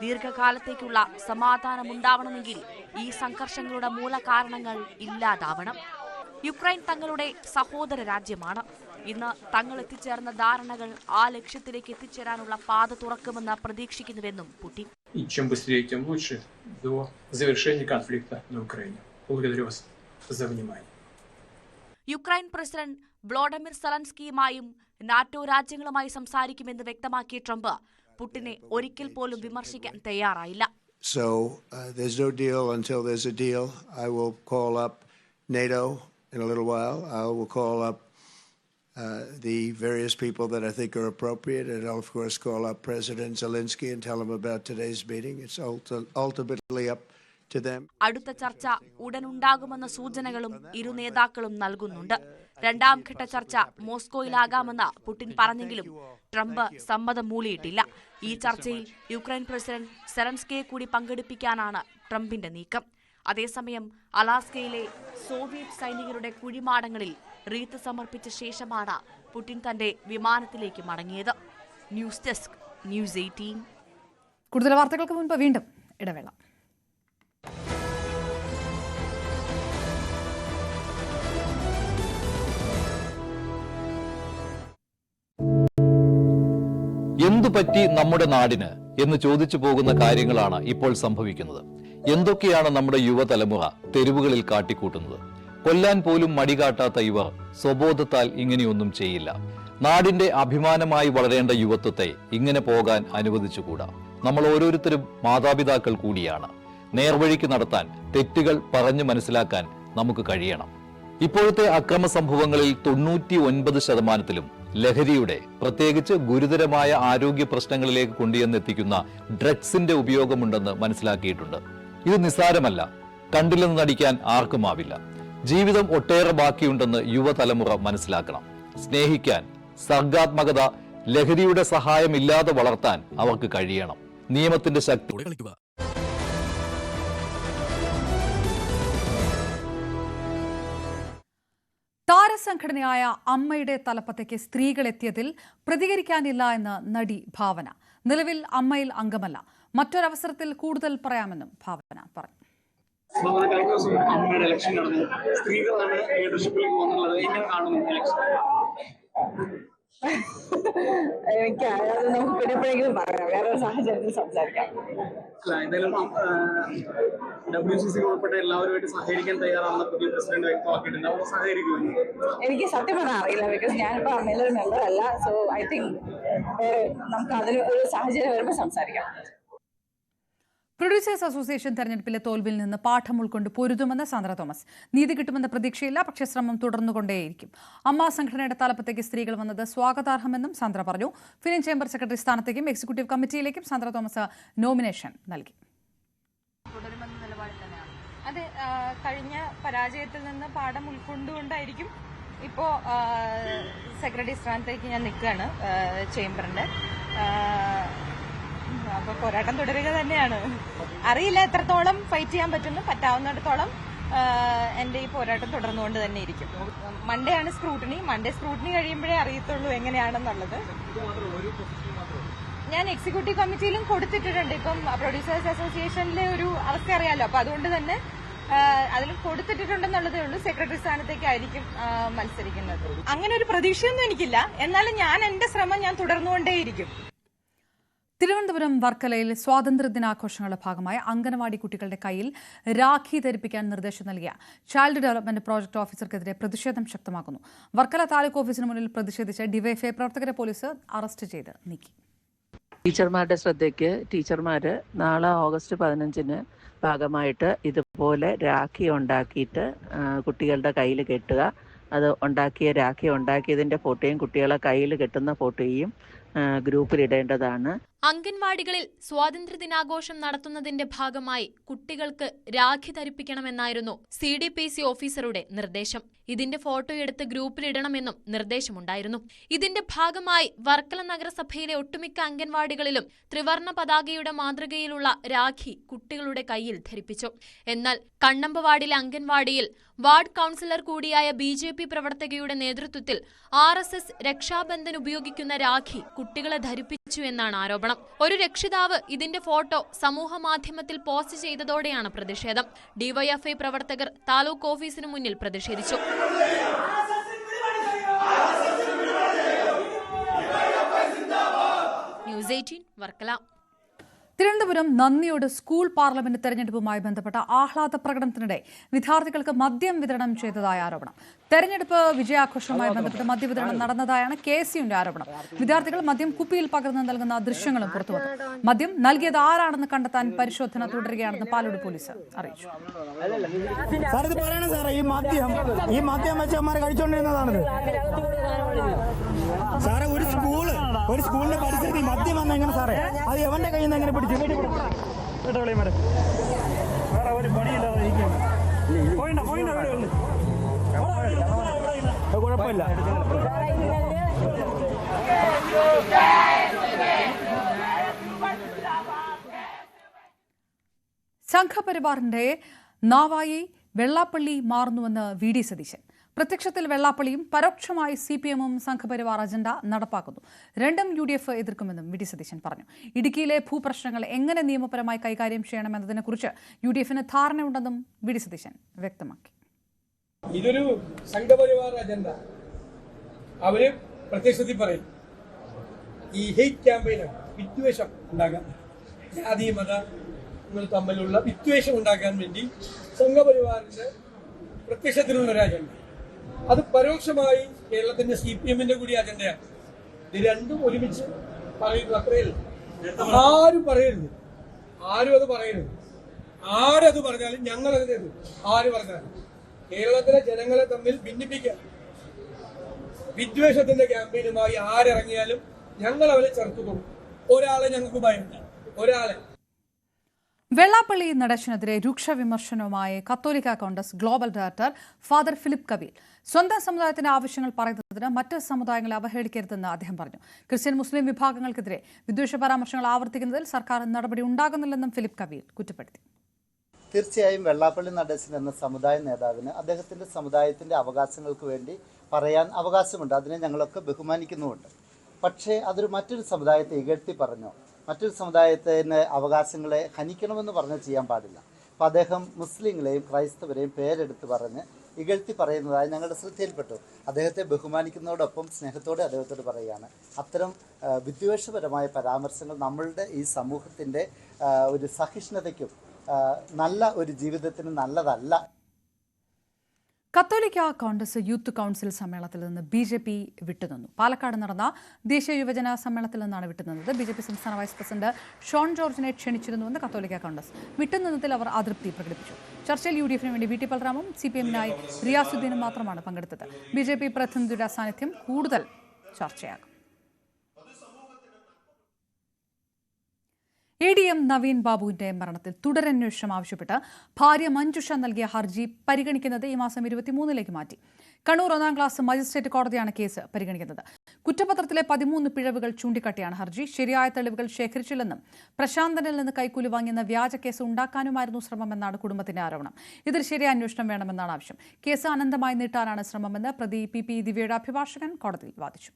ദീർഘകാലത്തേക്കുള്ള സമാധാനമുണ്ടാവണമെങ്കിൽ ഈ സംഘർഷങ്ങളുടെ മൂലകാരണങ്ങൾ ഇല്ലാതാവണം. യുക്രൈൻ തങ്ങളുടെ സഹോദര രാജ്യമാണ്. ഇന്ന് തങ്ങൾ എത്തിച്ചേർന്ന ധാരണകൾ ആ ലക്ഷ്യത്തിലേക്ക് എത്തിച്ചേരാനുള്ള പാത തുറക്കുമെന്ന് പ്രതീക്ഷിക്കുന്നുവെന്നും പുടിൻ. യുക്രൈൻ പ്രസിഡന്റ് വ്ളോഡിമിർ സെലൻസ്കിയുമായും നാറ്റോ രാജ്യങ്ങളുമായി സംസാരിക്കുമെന്ന് വ്യക്തമാക്കിയ ട്രംപ് പുടിനെ ഒരിക്കൽ പോലും വിമർശിക്കാൻ തയ്യാറായില്ല. So there's no deal until there's a deal. I will call up NATO in a little while. I will call up the various people that I think are appropriate, and I'll of course call up President Zelensky and tell him about today's meeting. It's ultimately up to them. അടുത്ത ചർച്ച ഉടനുണ്ടാകുമെന്ന സൂചനകളും ഇരു നേതാക്കളും നൽകുന്നുണ്ട്. രണ്ടാം ഘട്ട ചർച്ച മോസ്കോയിലാകാമെന്ന് Putin പറഞ്ഞെങ്കിലും ട്രംപ് സമ്മതം മൂളിയിട്ടില്ല. ഈ ചർച്ചയിൽ യുക്രൈൻ പ്രസിഡന്റ് സെലൻസ്കിയെ കൂടി പങ്കെടുപ്പിക്കാനാണ് ട്രംപിന്റെ നീക്കം. അതേസമയം അലാസ്കയിലെ സോവിയറ്റ് സൈനികരുടെ കുഴിമാടങ്ങളിൽ റീത്ത് സമർപ്പിച്ച ശേഷമാണ് പുടിൻ തന്റെ വിമാനത്തിലേക്ക് മടങ്ങിയത്. News desk, news 18. കൂടുതൽ വാർത്തകൾക്ക് മുൻപ് വീണ്ടും ഇടവേള. എന്തു പറ്റി നമ്മുടെ നാടിന് എന്ന് ചോദിച്ചു പോകുന്ന കാര്യങ്ങളാണ് ഇപ്പോൾ സംഭവിക്കുന്നത്. എന്തൊക്കെയാണ് നമ്മുടെ യുവതലമുറ തെരുവുകളിൽ കാട്ടിക്കൂട്ടുന്നത്? കൊല്ലാൻ പോലും മടികാട്ടാത്ത ഇവർ സ്വബോധത്താൽ ഇങ്ങനെയൊന്നും ചെയ്യില്ല. നാടിന്റെ അഭിമാനമായി വളരേണ്ട യുവത്വത്തെ ഇങ്ങനെ പോകാൻ അനുവദിച്ചുകൂടാ. നമ്മൾ ഓരോരുത്തരും മാതാപിതാക്കൾ കൂടിയാണ്. നേർവഴിക്ക് നടത്താൻ, തെറ്റുകൾ പറഞ്ഞു മനസ്സിലാക്കാൻ നമുക്ക് കഴിയണം. ഇപ്പോഴത്തെ അക്രമ സംഭവങ്ങളിൽ 99% ലഹരിയുടെ, പ്രത്യേകിച്ച് ഗുരുതരമായ ആരോഗ്യ പ്രശ്നങ്ങളിലേക്ക് കൊണ്ടുവന്നെത്തിക്കുന്ന ഡ്രഗ്സിന്റെ ഉപയോഗമുണ്ടെന്ന് മനസ്സിലാക്കിയിട്ടുണ്ട്. ഇത് നിസ്സാരമല്ല. കണ്ടില്ലെന്ന് നടിക്കാൻ ആർക്കുമാവില്ല. ജീവിതം ഒട്ടേറെ ബാക്കിയുണ്ടെന്ന് യുവതലമുറ മനസ്സിലാക്കണം. സ്നേഹിക്കാൻ, സർഗാത്മകത, ലഹരിയുടെ സഹായമില്ലാതെ വളർത്താൻ അവർക്ക് കഴിയണം. നിയമത്തിന്റെ ശക്തി. താരസംഘടനയായ അമ്മയുടെ തലപ്പത്തേക്ക് സ്ത്രീകൾ എത്തിയതിൽ പ്രതികരിക്കാനില്ല എന്ന് നടി ഭാവന. നിലവിൽ അമ്മയിൽ അംഗമല്ല. മറ്റൊരവസരത്തിൽ കൂടുതൽ പറയാമെന്നും ഭാവന പറഞ്ഞു. കഴിഞ്ഞ ദിവസം അമ്മയുടെ ഇലക്ഷൻ നടന്നു. സ്ത്രീകളാണ് ലീഡർഷിപ്പിലേക്ക് വന്നുള്ളത്. എങ്ങനെ കാണുന്നു ഇലക്ഷൻ? എനിക്ക് അത് നമുക്ക് എപ്പോഴെങ്കിലും പറയാം, വേറെ സാഹചര്യത്തിൽ സംസാരിക്കാം. അല്ല, എന്തായാലും WCC ഉൾപ്പെടെ എല്ലാവരുമായിട്ട് സഹകരിക്കാൻ തയ്യാറാണെന്ന് പുതിയ പ്രസിഡന്റ് വ്യക്തമാക്കിയിട്ടുണ്ട്. അവർ സഹകരിക്കുമെന്ന് എനിക്ക് സത്യം പറഞ്ഞാൽ അറിയില്ല. ബിക്കോസ് ഞാനിപ്പോ അമ്മയിലൊരു മെമ്പർ അല്ല. സോ ഐ തിങ്ക് നമുക്ക് അതിന് ഒരു സാഹചര്യം വരുമ്പോൾ സംസാരിക്കാം. പ്രൊഡ്യൂസേഴ്സ് അസോസിയേഷൻ തെരഞ്ഞെടുപ്പിലെ തോൽവിൽ നിന്ന് പാഠം ഉൾക്കൊണ്ട് പൊരുതുമെന്ന് സാന്ദ്ര തോമസ്. നീതി കിട്ടുമെന്ന പ്രതീക്ഷയില്ല, പക്ഷേ ശ്രമം തുടർന്നുകൊണ്ടേയിരിക്കും. അമ്മ സംഘടനയുടെ തലപ്പത്തേക്ക് സ്ത്രീകൾ വന്നത് സ്വാഗതാർഹമെന്നും സാന്ദ്ര പറഞ്ഞു. ഫിലിം ചേംബർ സെക്രട്ടറി സ്ഥാനത്തേക്കും എക്സിക്യൂട്ടീവ് കമ്മിറ്റിയിലേക്കും സാന്ദ്ര തോമസ് നോമിനേഷൻ നൽകി. അത് കഴിഞ്ഞ പരാജയത്തിൽ നിന്ന് പാഠം ഉൾക്കൊണ്ടുകൊണ്ടായിരിക്കും ഇപ്പോ സെക്രട്ടറി സ്ഥാനത്തേക്ക് ഞാൻ നിൽക്കുകയാണ് ചേംബറിന്റെ. അപ്പൊ പോരാട്ടം തുടരുക തന്നെയാണ്. അറിയില്ല എത്രത്തോളം ഫൈറ്റ് ചെയ്യാൻ പറ്റുന്നു. പറ്റാവുന്നിടത്തോളം എന്റെ ഈ പോരാട്ടം തുടർന്നുകൊണ്ട് തന്നെ ഇരിക്കും. മൺഡേ ആണ് സ്ക്രൂട്ടിനി. മൺഡേ സ്ക്രൂട്ടിനി കഴിയുമ്പോഴേ അറിയത്തുള്ളൂ എങ്ങനെയാണെന്നുള്ളത്. ഞാൻ എക്സിക്യൂട്ടീവ് കമ്മിറ്റിയിലും കൊടുത്തിട്ടുണ്ട്. ഇപ്പം പ്രൊഡ്യൂസേഴ്സ് അസോസിയേഷനിലെ ഒരു അവസ്ഥ അറിയാലോ. അപ്പൊ അതുകൊണ്ട് തന്നെ അതിലും കൊടുത്തിട്ടുണ്ടെന്നുള്ളതേ ഉള്ളൂ. സെക്രട്ടറി സ്ഥാനത്തേക്കായിരിക്കും മത്സരിക്കുന്നത്. അങ്ങനെ ഒരു പ്രതീക്ഷയൊന്നും എനിക്കില്ല. എന്നാലും ഞാൻ എന്റെ ശ്രമം ഞാൻ തുടർന്നുകൊണ്ടേയിരിക്കും. തിരുവനന്തപുരം വർക്കലയിൽ സ്വാതന്ത്ര്യദിനാഘോഷങ്ങളുടെ ഭാഗമായി അംഗനവാടി കുട്ടികളുടെ കയ്യിൽ രാഖി ധരിപ്പിക്കാൻ നിർദ്ദേശം നൽകിയ ചൈൽഡ് ഡെവലപ്മെന്റ് പ്രോജക്ട് ഓഫീസർക്കെതിരെ പ്രതിഷേധം ശക്തമാക്കുന്നു. വർക്കല താലൂക്ക് ഓഫീസിന് മുന്നിൽ പ്രതിഷേധിച്ച് ഡിവൈഎഫ്ഐ പ്രവർത്തകരെ പോലീസ് അറസ്റ്റ് ചെയ്ത് നീക്കി. ടീച്ചർമാരുടെ ശ്രദ്ധയ്ക്ക്, ടീച്ചർമാര് നാളെ ഓഗസ്റ്റ് 15 ഭാഗമായിട്ട് ഇതുപോലെ രാഖി ഉണ്ടാക്കിയിട്ട് കുട്ടികളുടെ കയ്യിൽ കെട്ടുക. അത് രാഖി ഉണ്ടാക്കിയതിന്റെ ഫോട്ടോയും കുട്ടികളെ കയ്യിൽ കെട്ടുന്ന ഫോട്ടോയും ഗ്രൂപ്പിലിടേണ്ടതാണ്. അംഗൻവാടികളിൽ സ്വാതന്ത്ര്യദിനാഘോഷം നടത്തുന്നതിന്റെ ഭാഗമായി കുട്ടികൾക്ക് രാഖി ധരിപ്പിക്കണമെന്നായിരുന്നു CDPC ഓഫീസറുടെ നിർദ്ദേശം. ഇതിന്റെ ഫോട്ടോയെടുത്ത് ഗ്രൂപ്പിലിടണമെന്നും നിർദ്ദേശമുണ്ടായിരുന്നു. ഇതിന്റെ ഭാഗമായി വർക്കല നഗരസഭയിലെ ഒട്ടുമിക്ക അംഗൻവാടികളിലും ത്രിവർണ പതാകയുടെ മാതൃകയിലുള്ള രാഖി കുട്ടികളുടെ കയ്യിൽ ധരിപ്പിച്ചു. എന്നാൽ കണ്ണമ്പ് വാർഡിലെ അംഗൻവാടിയിൽ വാർഡ് കൌൺസിലർ കൂടിയായ BJP പ്രവർത്തകയുടെ നേതൃത്വത്തിൽ RSS രക്ഷാബന്ധൻ ഉപയോഗിക്കുന്ന രാഖി കുട്ടികളെ ധരിപ്പിച്ചു എന്നാണ് ആരോപണം. ഒരു രക്ഷിതാവ് ഇതിന്റെ ഫോട്ടോ സമൂഹ മാധ്യമത്തിൽ പോസ്റ്റ് ചെയ്തതോടെയാണ് പ്രതിഷേധം. ഡിവൈഎഫ്ഐ പ്രവർത്തകർ താലൂക്ക് ഓഫീസിന് മുന്നിൽ പ്രതിഷേധിച്ചു. ന്യൂസ് 18 വർക്കല. തിരുവനന്തപുരം നന്ദിയോട് സ്കൂൾ പാർലമെന്റ് തെരഞ്ഞെടുപ്പുമായി ബന്ധപ്പെട്ട ആഹ്ലാദ പ്രകടനത്തിനിടെ വിദ്യാർത്ഥികൾക്ക് മദ്യം വിതരണം ചെയ്തതായ ആരോപണം. തെരഞ്ഞെടുപ്പ് വിജയാഘോഷവുമായി ബന്ധപ്പെട്ട് മദ്യവിതരണം നടന്നതായാണ് KSUവിന്റെ ആരോപണം. വിദ്യാർത്ഥികൾ മദ്യം കുപ്പിയിൽ പകർന്ന് നൽകുന്ന ദൃശ്യങ്ങളും പുറത്തുവന്നു. മദ്യം നൽകിയത് ആരാണെന്ന് കണ്ടെത്താൻ പരിശോധന തുടരുകയാണെന്ന് പാലോട് പോലീസ് അറിയിച്ചു. ഈ മദ്യം വെച്ചമാർ കഴിച്ചുകൊണ്ടിരുന്നതാണത് സാറേ. ഒരു സ്കൂളിന്റെ പരിസ്ഥിതി മദ്യം വന്ന എങ്ങനെ സാറേ? അത് എവന്റെ കയ്യിൽ നിന്ന് എങ്ങനെ പിടിച്ചു? ഒരു പണിയില്ലാതെ കുഴപ്പമില്ല. സംഘപരിവാറിന്റെ നാവായി വെള്ളാപ്പള്ളി മാറുന്നുവെന്ന് VD സതീശൻ. പ്രത്യക്ഷത്തിൽ വെള്ളാപ്പള്ളിയും പരോക്ഷമായി CPMും സംഘപരിവാർ അജണ്ട നടപ്പാക്കുന്നു. രണ്ടും UDF എതിർക്കുമെന്നും VD സതീശൻ പറഞ്ഞു. ഇടുക്കിയിലെ ഭൂപ്രശ്നങ്ങൾ എങ്ങനെ നിയമപരമായി കൈകാര്യം ചെയ്യണമെന്നതിനെക്കുറിച്ച് UDFന് ധാരണയുണ്ടെന്നും VD സതീശൻ വ്യക്തമാക്കി. ഇതൊരു സംഘപരിവാർ അജണ്ട അവര് പ്രത്യക്ഷത്തിൽ പറയും. ഈ ഹെയ്റ്റ് ക്യാമ്പയിനാണ്, വിദ്വേഷം ഉണ്ടാക്കാൻ, ജാതി മതങ്ങൾ തമ്മിലുള്ള വിദ്വേഷം ഉണ്ടാക്കാൻ വേണ്ടി സംഘപരിവാറിന്റെ പ്രത്യക്ഷത്തിലുള്ള ഒരു അജണ്ട. അത് പരോക്ഷമായി കേരളത്തിന്റെ CPMന്റെ കൂടി അജണ്ടയാണ്. ഇത് രണ്ടും ഒരുമിച്ച് പറയുന്നു, അത്രയല്ല. ആരും പറയരുത്, ആരും അത് പറയരുത്. ആരത് പറഞ്ഞാലും ഞങ്ങളത് ആര് പറഞ്ഞാലും കേരളത്തിലെ ജനങ്ങളെ തമ്മിൽ ഭിന്നിപ്പിക്കാൻ വിദ്വേഷത്തിന്റെ ക്യാമ്പയിനുമായി ആരിറങ്ങിയാലും ഞങ്ങൾ അവരെ ചേർത്ത് കൊടുക്കും. ഒരാളെ ഞങ്ങൾക്ക് ഭയമില്ല, ഒരാളെ. വെള്ളാപ്പള്ളി നടേശനെതിരെ രൂക്ഷ വിമർശനവുമായി കത്തോലിക്ക Congress global director father Philip Kabeel. സ്വന്തം സമുദായത്തിന്റെ ആവശ്യങ്ങൾ പറയുന്നതിന് മറ്റ് സമുദായങ്ങളെ അവഹേളിക്കരുതെന്ന് അദ്ദേഹം പറഞ്ഞു. ക്രിസ്ത്യൻ മുസ്ലിം വിഭാഗങ്ങൾക്കെതിരെ വിദ്വേഷ പരാമർശങ്ങൾ ആവർത്തിക്കുന്നതിൽ സർക്കാർ നടപടി ഉണ്ടാകുന്നില്ലെന്നും ഫിലിപ്പ് കബീൽ കുറ്റപ്പെടുത്തി. തീർച്ചയായും വെള്ളാപ്പള്ളി നടേശൻ എന്ന സമുദായ നേതാവിന് അദ്ദേഹത്തിൻ്റെ സമുദായത്തിൻ്റെ അവകാശങ്ങൾക്ക് വേണ്ടി പറയാൻ അവകാശമുണ്ട്. അതിനെ ഞങ്ങളൊക്കെ ബഹുമാനിക്കുന്നുമുണ്ട്. പക്ഷേ അതൊരു മറ്റൊരു സമുദായത്തെ ഇകഴ്ത്തി പറഞ്ഞോ മറ്റൊരു സമുദായത്തിന് അവകാശങ്ങളെ ഹനിക്കണമെന്ന് പറഞ്ഞ് ചെയ്യാൻ പാടില്ല. അപ്പോൾ അദ്ദേഹം മുസ്ലിങ്ങളെയും ക്രൈസ്തവരെയും പേരെടുത്ത് പറഞ്ഞ് ഇകഴ്ത്തി പറയുന്നതായി ഞങ്ങളുടെ ശ്രദ്ധയിൽപ്പെട്ടു. അദ്ദേഹത്തെ ബഹുമാനിക്കുന്നതോടൊപ്പം സ്നേഹത്തോടെ അദ്ദേഹത്തോട് പറയുകയാണ്, അത്തരം വിദ്വേഷപരമായ പരാമർശങ്ങൾ നമ്മളുടെ ഈ സമൂഹത്തിൻ്റെ ഒരു സഹിഷ്ണുതയ്ക്കും നല്ല ഒരു ജീവിതത്തിന് നല്ലതല്ല. കത്തോലിക്ക കോൺഗ്രസ് യൂത്ത് കൗൺസിൽ സമ്മേളനത്തിൽ നിന്ന് BJP വിട്ടുനിന്നു. പാലക്കാട് നടന്ന ദേശീയ യുവജന സമ്മേളനത്തിൽ നിന്നാണ് വിട്ടുനിന്നത്. BJP സംസ്ഥാന വൈസ് പ്രസിഡന്റ് ഷോൺ ജോർജിനെ ക്ഷണിച്ചിരുന്നുവെന്ന് കത്തോലിക്ക കോൺഗ്രസ്. വിട്ടുനിന്നതിൽ അവർ അതൃപ്തി പ്രകടിപ്പിച്ചു. ചർച്ചയിൽ UDFന് വേണ്ടി VT ബൽറാമും CPMനായി റിയാസുദ്ദീനും മാത്രമാണ് പങ്കെടുത്തത്. BJP പ്രതിനിധിയുടെ സാന്നിധ്യം കൂടുതൽ ചർച്ചയാകും. ADM നവീൻ ബാബുവിന്റെ മരണത്തിൽ തുടരന്വേഷണം ആവശ്യപ്പെട്ട് ഭാര്യ മഞ്ജുഷ നൽകിയ ഹർജി പരിഗണിക്കുന്നത് ഈ മാസം 23 മാറ്റി. കണ്ണൂർ 1ാം ക്ലാസ് മജിസ്ട്രേറ്റ് കോടതിയാണ് കേസ് പരിഗണിക്കുന്നത്. കുറ്റപത്രത്തിലെ 13 പിഴവുകൾ ചൂണ്ടിക്കാട്ടിയാണ് ഹർജി. ശരിയായ തെളിവുകൾ ശേഖരിച്ചില്ലെന്നും പ്രശാന്തനിൽ നിന്ന് കൈക്കൂലി വാങ്ങിയെന്ന വ്യാജ കേസ് ഉണ്ടാക്കാനുമായിരുന്നു ശ്രമമെന്നാണ് കുടുംബത്തിന്റെ ആരോപണം. ഇതിൽ ശരിയായ അന്വേഷണം വേണമെന്നാണ് ആവശ്യം. കേസ് അനന്തമായി നീട്ടാനാണ് ശ്രമമെന്ന് പ്രതി PP ദിവ്യയുടെ അഭിഭാഷകൻ കോടതിയിൽ വാദിച്ചു.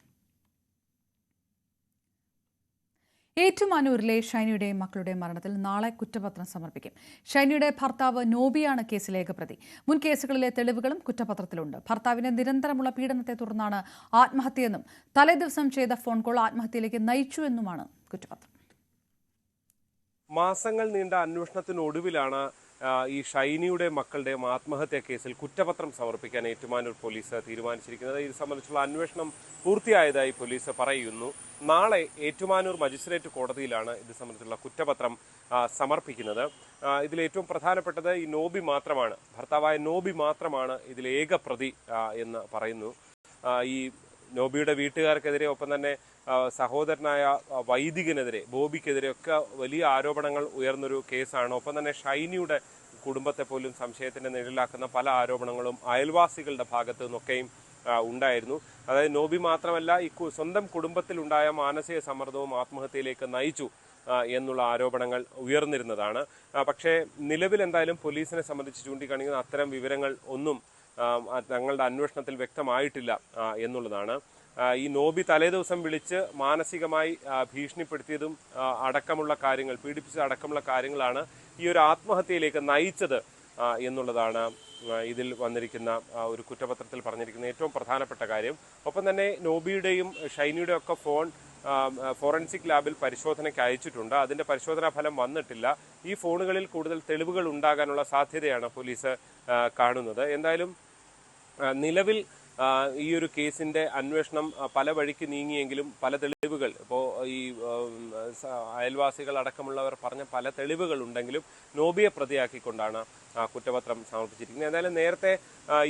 ഏറ്റുമാനൂരിലെ ഷൈനിയുടെയും മക്കളുടെയും മരണത്തിൽ നാളെ കുറ്റപത്രം സമർപ്പിക്കും. ഷൈനിയുടെ ഭർത്താവ് നോബിയാണ് കേസിലെ ഏകപ്രതി. മുൻ കേസുകളിലെ തെളിവുകളും കുറ്റപത്രത്തിലുണ്ട്. ഭർത്താവിന്റെ നിരന്തരമുള്ള പീഡനത്തെ തുടർന്നാണ് ആത്മഹത്യയെന്നും തലേദിവസം ചെയ്ത ഫോൺ കോൾ ആത്മഹത്യയിലേക്ക് നയിച്ചു എന്നുമാണ് കുറ്റപത്രം. മാസങ്ങൾ നീണ്ട അന്വേഷണത്തിനൊടുവിലാണ് ഈ ഷൈനിയുടെ മക്കളുടെയും ആത്മഹത്യാ കേസിൽ കുറ്റപത്രം സമർപ്പിക്കാൻ ഏറ്റുമാനൂർ പോലീസ് തീരുമാനിച്ചിരിക്കുന്നത്. ഇത് സംബന്ധിച്ചുള്ള അന്വേഷണം പൂർത്തിയായതായി പോലീസ് പറയുന്നു. നാളെ ഏറ്റുമാനൂർ മജിസ്ട്രേറ്റ് കോടതിയിലാണ് ഇത് സംബന്ധിച്ചുള്ള കുറ്റപത്രം സമർപ്പിക്കുന്നത്. ഇതിൽ ഏറ്റവും പ്രധാനപ്പെട്ടത് ഈ നോബി മാത്രമാണ്, ഭർത്താവായ നോബി മാത്രമാണ് ഇതിലെ ഏക പ്രതി എന്ന് പറയുന്നു. ഈ നോബിയുടെ വീട്ടുകാർക്കെതിരെ, ഒപ്പം തന്നെ സഹോദരനായ വൈദികനെതിരെ, ബോബിക്കെതിരെ ഒക്കെ വലിയ ആരോപണങ്ങൾ ഉയർന്നൊരു കേസാണ്. ഒപ്പം തന്നെ ഷൈനിയുടെ കുടുംബത്തെ പോലും സംശയത്തിന്റെ നിഴലിലാക്കുന്ന പല ആരോപണങ്ങളും അയൽവാസികളുടെ ഭാഗത്തു നിന്നൊക്കെയും ഉണ്ടായിരുന്നു. അതായത് നോബി മാത്രമല്ല, ഈ സ്വന്തം കുടുംബത്തിലുണ്ടായ മാനസിക സമ്മർദ്ദവും ആത്മഹത്യയിലേക്ക് നയിച്ചു എന്നുള്ള ആരോപണങ്ങൾ ഉയർന്നിരുന്നതാണ്. പക്ഷേ നിലവിൽ എന്തായാലും പോലീസിനെ സംബന്ധിച്ച് ചൂണ്ടിക്കാണിക്കുന്ന അത്തരം വിവരങ്ങൾ ഒന്നും തങ്ങളുടെ അന്വേഷണത്തിൽ വ്യക്തമായിട്ടില്ല എന്നുള്ളതാണ്. ഈ നോബി തലേദിവസം വിളിച്ച് മാനസികമായി ഭീഷണിപ്പെടുത്തിയതും അടക്കമുള്ള കാര്യങ്ങൾ, പീഡിപ്പിച്ചത് അടക്കമുള്ള കാര്യങ്ങളാണ് ഈ ഒരു ആത്മഹത്യയിലേക്ക് നയിച്ചത് എന്നുള്ളതാണ് ഇതിൽ വന്നിരിക്കുന്ന ഒരു കുറ്റപത്രത്തിൽ പറഞ്ഞിരിക്കുന്ന ഏറ്റവും പ്രധാനപ്പെട്ട കാര്യം. ഒപ്പം തന്നെ നോബിയുടെയും ഷൈനിയുടെയും ഒക്കെ ഫോൺ ഫോറൻസിക് ലാബിൽ പരിശോധനയ്ക്ക് അയച്ചിട്ടുണ്ട്. അതിൻ്റെ പരിശോധനാ ഫലം വന്നിട്ടില്ല. ഈ ഫോണുകളിൽ കൂടുതൽ തെളിവുകൾ ഉണ്ടാകാനുള്ള സാധ്യതയാണ് പോലീസ് കാണുന്നത്. എന്തായാലും നിലവിൽ ഈ ഒരു കേസിൻ്റെ അന്വേഷണം പല വഴിക്ക് നീങ്ങിയെങ്കിലും പല തെളിവുകൾ ഇപ്പോൾ ഈ അയൽവാസികൾ അടക്കമുള്ളവർ പറഞ്ഞ പല തെളിവുകൾ ഉണ്ടെങ്കിലും നോബിയെ പ്രതിയാക്കിക്കൊണ്ടാണ് കുറ്റപത്രം സമർപ്പിച്ചിരിക്കുന്നത്. എന്തായാലും നേരത്തെ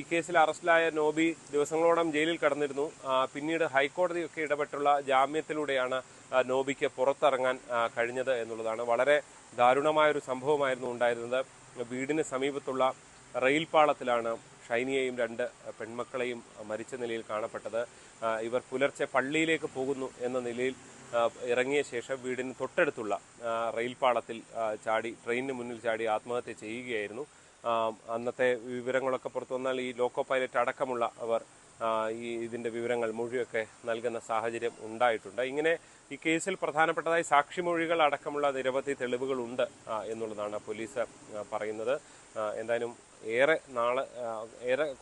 ഈ കേസിൽ അറസ്റ്റിലായ നോബി ദിവസങ്ങളോളം ജയിലിൽ കടന്നിരുന്നു. പിന്നീട് ഹൈക്കോടതിയൊക്കെ ഇടപെട്ടുള്ള ജാമ്യത്തിലൂടെയാണ് നോബിക്ക് പുറത്തിറങ്ങാൻ കഴിഞ്ഞത് എന്നുള്ളതാണ്. വളരെ ദാരുണമായൊരു സംഭവമായിരുന്നു ഉണ്ടായിരുന്നത്. വീടിന് സമീപത്തുള്ള റെയിൽ പാളത്തിലാണ് ഷൈനിയെയും 2 പെൺമക്കളെയും മരിച്ച നിലയിൽ കാണപ്പെട്ടത്. ഇവർ പുലർച്ചെ പള്ളിയിലേക്ക് പോകുന്നു എന്ന നിലയിൽ ഇറങ്ങിയ ശേഷം വീടിന് തൊട്ടടുത്തുള്ള റെയിൽ പാളത്തിൽ ചാടി, ട്രെയിനിന് മുന്നിൽ ചാടി ആത്മഹത്യ ചെയ്യുകയായിരുന്നു. അന്നത്തെ വിവരങ്ങളൊക്കെ പുറത്തു വന്നാൽ ഈ ലോക്കോ പൈലറ്റ് അടക്കമുള്ള അവർ ഇതിൻ്റെ വിവരങ്ങൾ മൊഴിയൊക്കെ നൽകുന്ന സാഹചര്യം ഉണ്ടായിട്ടുണ്ട്. ഇങ്ങനെ ഈ കേസിൽ പ്രധാനപ്പെട്ടതായി സാക്ഷിമൊഴികൾ അടക്കമുള്ള നിരവധി തെളിവുകളുണ്ട് എന്നുള്ളതാണ് പോലീസ് പറയുന്നത്. എന്തായാലും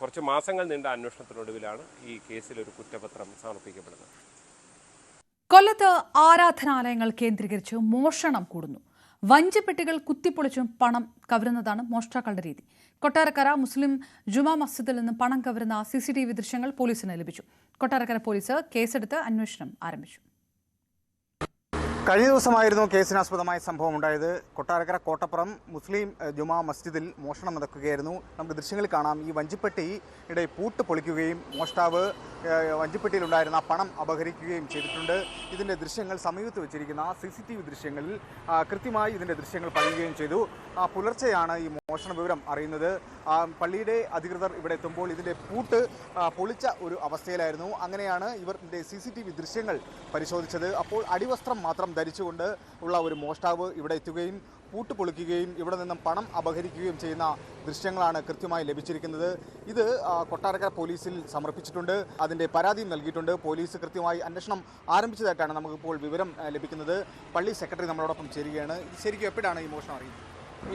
കുറച്ച് മാസങ്ങൾ നീണ്ട അന്വേഷണത്തിനൊടുവിലാണ് ഈ കേസിൽ ഒരു കുറ്റപത്രം സമർപ്പിക്കപ്പെടുന്നത്. കൊല്ലത്ത് ആരാധനാലയങ്ങൾ കേന്ദ്രീകരിച്ച് മോഷണം കൂടുന്നു. വഞ്ചിപ്പെട്ടികൾ കുത്തിപ്പൊളിച്ചും പണം കവരുന്നതാണ് മോഷ്ടാക്കളുടെ രീതി. കൊട്ടാരക്കര മുസ്ലിം ജുമാ മസ്ജിദിൽ നിന്ന് പണം കവരുന്ന CCTV ദൃശ്യങ്ങൾ പോലീസിന് ലഭിച്ചു. കൊട്ടാരക്കര പോലീസ് കേസെടുത്ത് അന്വേഷണം ആരംഭിച്ചു. കഴിഞ്ഞ ദിവസമായിരുന്നു കേസിനാസ്പദമായ സംഭവം ഉണ്ടായത്. കൊട്ടാരക്കര കോട്ടപ്പുറം മുസ്ലിം ജുമാ മസ്ജിദിൽ മോഷണം നടക്കുകയായിരുന്നു. നമുക്ക് ദൃശ്യങ്ങളിൽ കാണാം. ഈ വഞ്ചിപ്പെട്ടിയുടെ പൂട്ട് പൊളിക്കുകയും മോഷ്ടാവ് വഞ്ചിപ്പെട്ടിയിലുണ്ടായിരുന്ന പണം അപഹരിക്കുകയും ചെയ്തിട്ടുണ്ട്. ഇതിൻ്റെ ദൃശ്യങ്ങൾ സമീപത്ത് വെച്ചിരിക്കുന്ന CCTV ദൃശ്യങ്ങളിൽ കൃത്യമായി ഇതിൻ്റെ ദൃശ്യങ്ങൾ പതിയുകയും ചെയ്തു. പുലർച്ചെയാണ് ഈ മോഷണ വിവരം അറിയുന്നത്. പള്ളിയുടെ അധികൃതർ ഇവിടെ എത്തുമ്പോൾ ഇതിൻ്റെ പൂട്ട് പൊളിച്ച ഒരു അവസ്ഥയിലായിരുന്നു. അങ്ങനെയാണ് ഇവർ ഇതിൻ്റെ CCTV ദൃശ്യങ്ങൾ പരിശോധിച്ചത്. അപ്പോൾ അടിവസ്ത്രം മാത്രം ധരിച്ചുകൊണ്ട് ഉള്ള ഒരു മോഷ്ടാവ് ഇവിടെ എത്തുകയും പൂട്ട് പൊളിക്കുകയും ഇവിടെ നിന്നും പണം അപഹരിക്കുകയും ചെയ്യുന്ന ദൃശ്യങ്ങളാണ് കൃത്യമായി ലഭിച്ചിരിക്കുന്നത്. ഇത് കൊട്ടാരക്കര പോലീസിൽ സമർപ്പിച്ചിട്ടുണ്ട്. അതിൻ്റെ പരാതിയും നൽകിയിട്ടുണ്ട്. പോലീസ് കൃത്യമായി അന്വേഷണം ആരംഭിച്ചതായിട്ടാണ് നമുക്കിപ്പോൾ വിവരം ലഭിക്കുന്നത്. പള്ളി സെക്രട്ടറി നമ്മളോടൊപ്പം ചേരുകയാണ്. ശരിക്കും എപ്പോഴാണ് ഈ മോഷണം അറിയുന്നത്?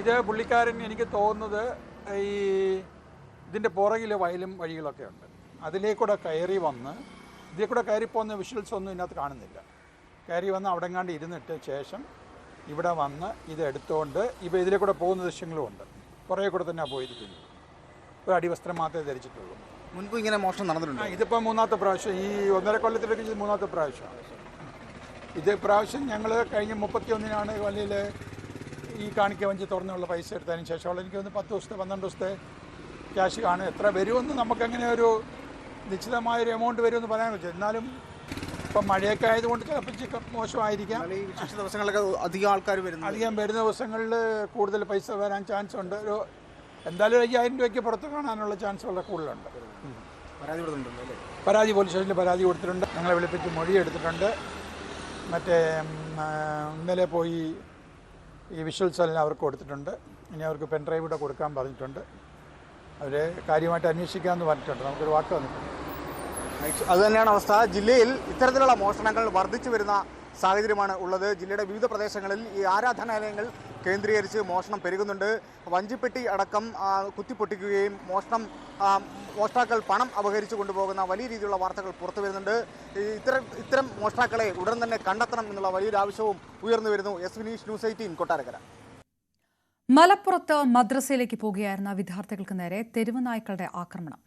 ഇത് പുള്ളിക്കാരൻ എനിക്ക് തോന്നുന്നത് ഈ ഇതിൻ്റെ പുറകിൽ വയലും വഴികളൊക്കെ ഉണ്ട്. അതിലേക്കൂടെ കയറി വന്ന് ഇതിലേക്കൂടെ കയറിപ്പോകുന്ന വിഷ്വൽസ് ഒന്നും ഇതിനകത്ത് കാണുന്നില്ല. കയറി വന്ന് അവിടെങ്ങാണ്ട് ഇരുന്നിട്ട് ശേഷം ഇവിടെ വന്ന് ഇത് എടുത്തുകൊണ്ട് ഇപ്പോൾ ഇതിലേക്കൂടെ പോകുന്ന ദൃശ്യങ്ങളുമുണ്ട്. പുറകെ കൂടെ തന്നെയാണ് പോയിരിക്കുന്നത്. ഒരു അടിവസ്ത്രം മാത്രമേ ധരിച്ചിട്ടുള്ളൂ. മുൻപ് ഇങ്ങനെ മോഷണം നടന്നിട്ടുണ്ട്. ഇതിപ്പോൾ 3ാമത്തെ പ്രാവശ്യം. ഈ 1.5 കൊല്ലത്തിലേക്ക് ഇത് 3ാമത്തെ പ്രാവശ്യമാണ്. ഇത് പ്രാവശ്യം ഞങ്ങൾ കഴിഞ്ഞ 31-നാണ് വലിയ ഈ കാണിക്ക വഞ്ചി തുറന്നുള്ള പൈസ എടുത്തതിന് ശേഷമുള്ള എനിക്ക് ഒന്ന് 10 ദിവസത്തെ 12 ദിവസത്തെ ക്യാഷ് കാണും. എത്ര വരുമെന്ന് നമുക്കങ്ങനെ ഒരു നിശ്ചിതമായൊരു എമൗണ്ട് വരുമെന്ന് പറയാൻ പറ്റും. എന്നാലും ഇപ്പം മഴയൊക്കെ ആയതുകൊണ്ട് ചിലപ്പോൾ മോശമായിരിക്കാം. വിശേഷ ദിവസങ്ങളിലൊക്കെ അധികം ആൾക്കാർ അധികം വരുന്ന ദിവസങ്ങളിൽ കൂടുതൽ പൈസ വരാൻ ചാൻസ് ഉണ്ട്. എന്തായാലും 5000 രൂപയ്ക്ക് പുറത്ത് കാണാനുള്ള ചാൻസ് വളരെ കൂടുതലുണ്ട്. പരാതി പോലീസ് സ്റ്റേഷനിൽ പരാതി കൊടുത്തിട്ടുണ്ട്. ഞങ്ങളെ വിളിപ്പിച്ച് മൊഴി എടുത്തിട്ടുണ്ട്. മറ്റേ ഇന്നലെ പോയി ഈ വിഷ്വൽസ് എല്ലാം അവർക്ക് കൊടുത്തിട്ടുണ്ട്. ഇനി അവർക്ക് പെൻഡ്രൈവ് കൂടെ കൊടുക്കാൻ പറഞ്ഞിട്ടുണ്ട്. അവർ കാര്യമായിട്ട് അന്വേഷിക്കാമെന്ന് പറഞ്ഞിട്ടുണ്ട്. നമുക്കൊരു വാക്ക് വന്നിട്ടുണ്ട്. അതുതന്നെയാണ് അവസ്ഥ. ജില്ലയിൽ ഇത്തരത്തിലുള്ള മോഷണങ്ങൾ വർദ്ധിച്ചു വരുന്ന സാഹചര്യമാണ് ഉള്ളത്. ജില്ലയുടെ വിവിധ പ്രദേശങ്ങളിൽ ഈ ആരാധനാലയങ്ങൾ കേന്ദ്രീകരിച്ച് മോഷണം പെരുകുന്നുണ്ട്. വഞ്ചിപ്പെട്ടി അടക്കം കുത്തിപ്പൊട്ടിക്കുകയും മോഷ്ടാക്കൾ പണം അപഹരിച്ചു കൊണ്ടുപോകുന്ന വലിയ രീതിയിലുള്ള വാർത്തകൾ പുറത്തു വരുന്നുണ്ട്. ഇത്തരം മോഷ്ടാക്കളെ ഉടൻ തന്നെ കണ്ടെത്തണം എന്നുള്ള വലിയൊരു ആവശ്യവും ഉയർന്നു വരുന്നു. വിനീഷ്, ന്യൂസ് 18 കൊട്ടാരക്കര. മലപ്പുറത്ത് മദ്രസയിലേക്ക് പോകുകയായിരുന്ന വിദ്യാർത്ഥികൾക്ക് നേരെ തെരുവ് നായ്ക്കളുടെ ആക്രമണം.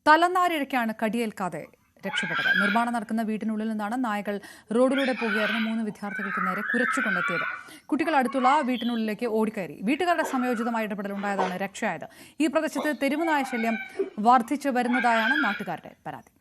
തലനാരിഴയ്ക്കാണ് കടിയേൽക്കാതെ രക്ഷപ്പെട്ടത്. നിർമ്മാണം നടക്കുന്ന വീട്ടിനുള്ളിൽ നിന്നാണ് നായകൾ റോഡിലൂടെ പോകുകയായിരുന്ന 3 വിദ്യാർത്ഥികൾക്ക് നേരെ കുരച്ചുകൊണ്ടെത്തിയത്. കുട്ടികൾ അടുത്തുള്ള വീട്ടിനുള്ളിലേക്ക് ഓടിക്കയറി. വീട്ടുകാരുടെ സമയോചിതമായ ഇടപെടലുണ്ടായതാണ് രക്ഷയായത്. ഈ പ്രദേശത്ത് തെരുവ് നായ ശല്യം വർദ്ധിച്ചു വരുന്നതായാണ് നാട്ടുകാരുടെ പരാതി.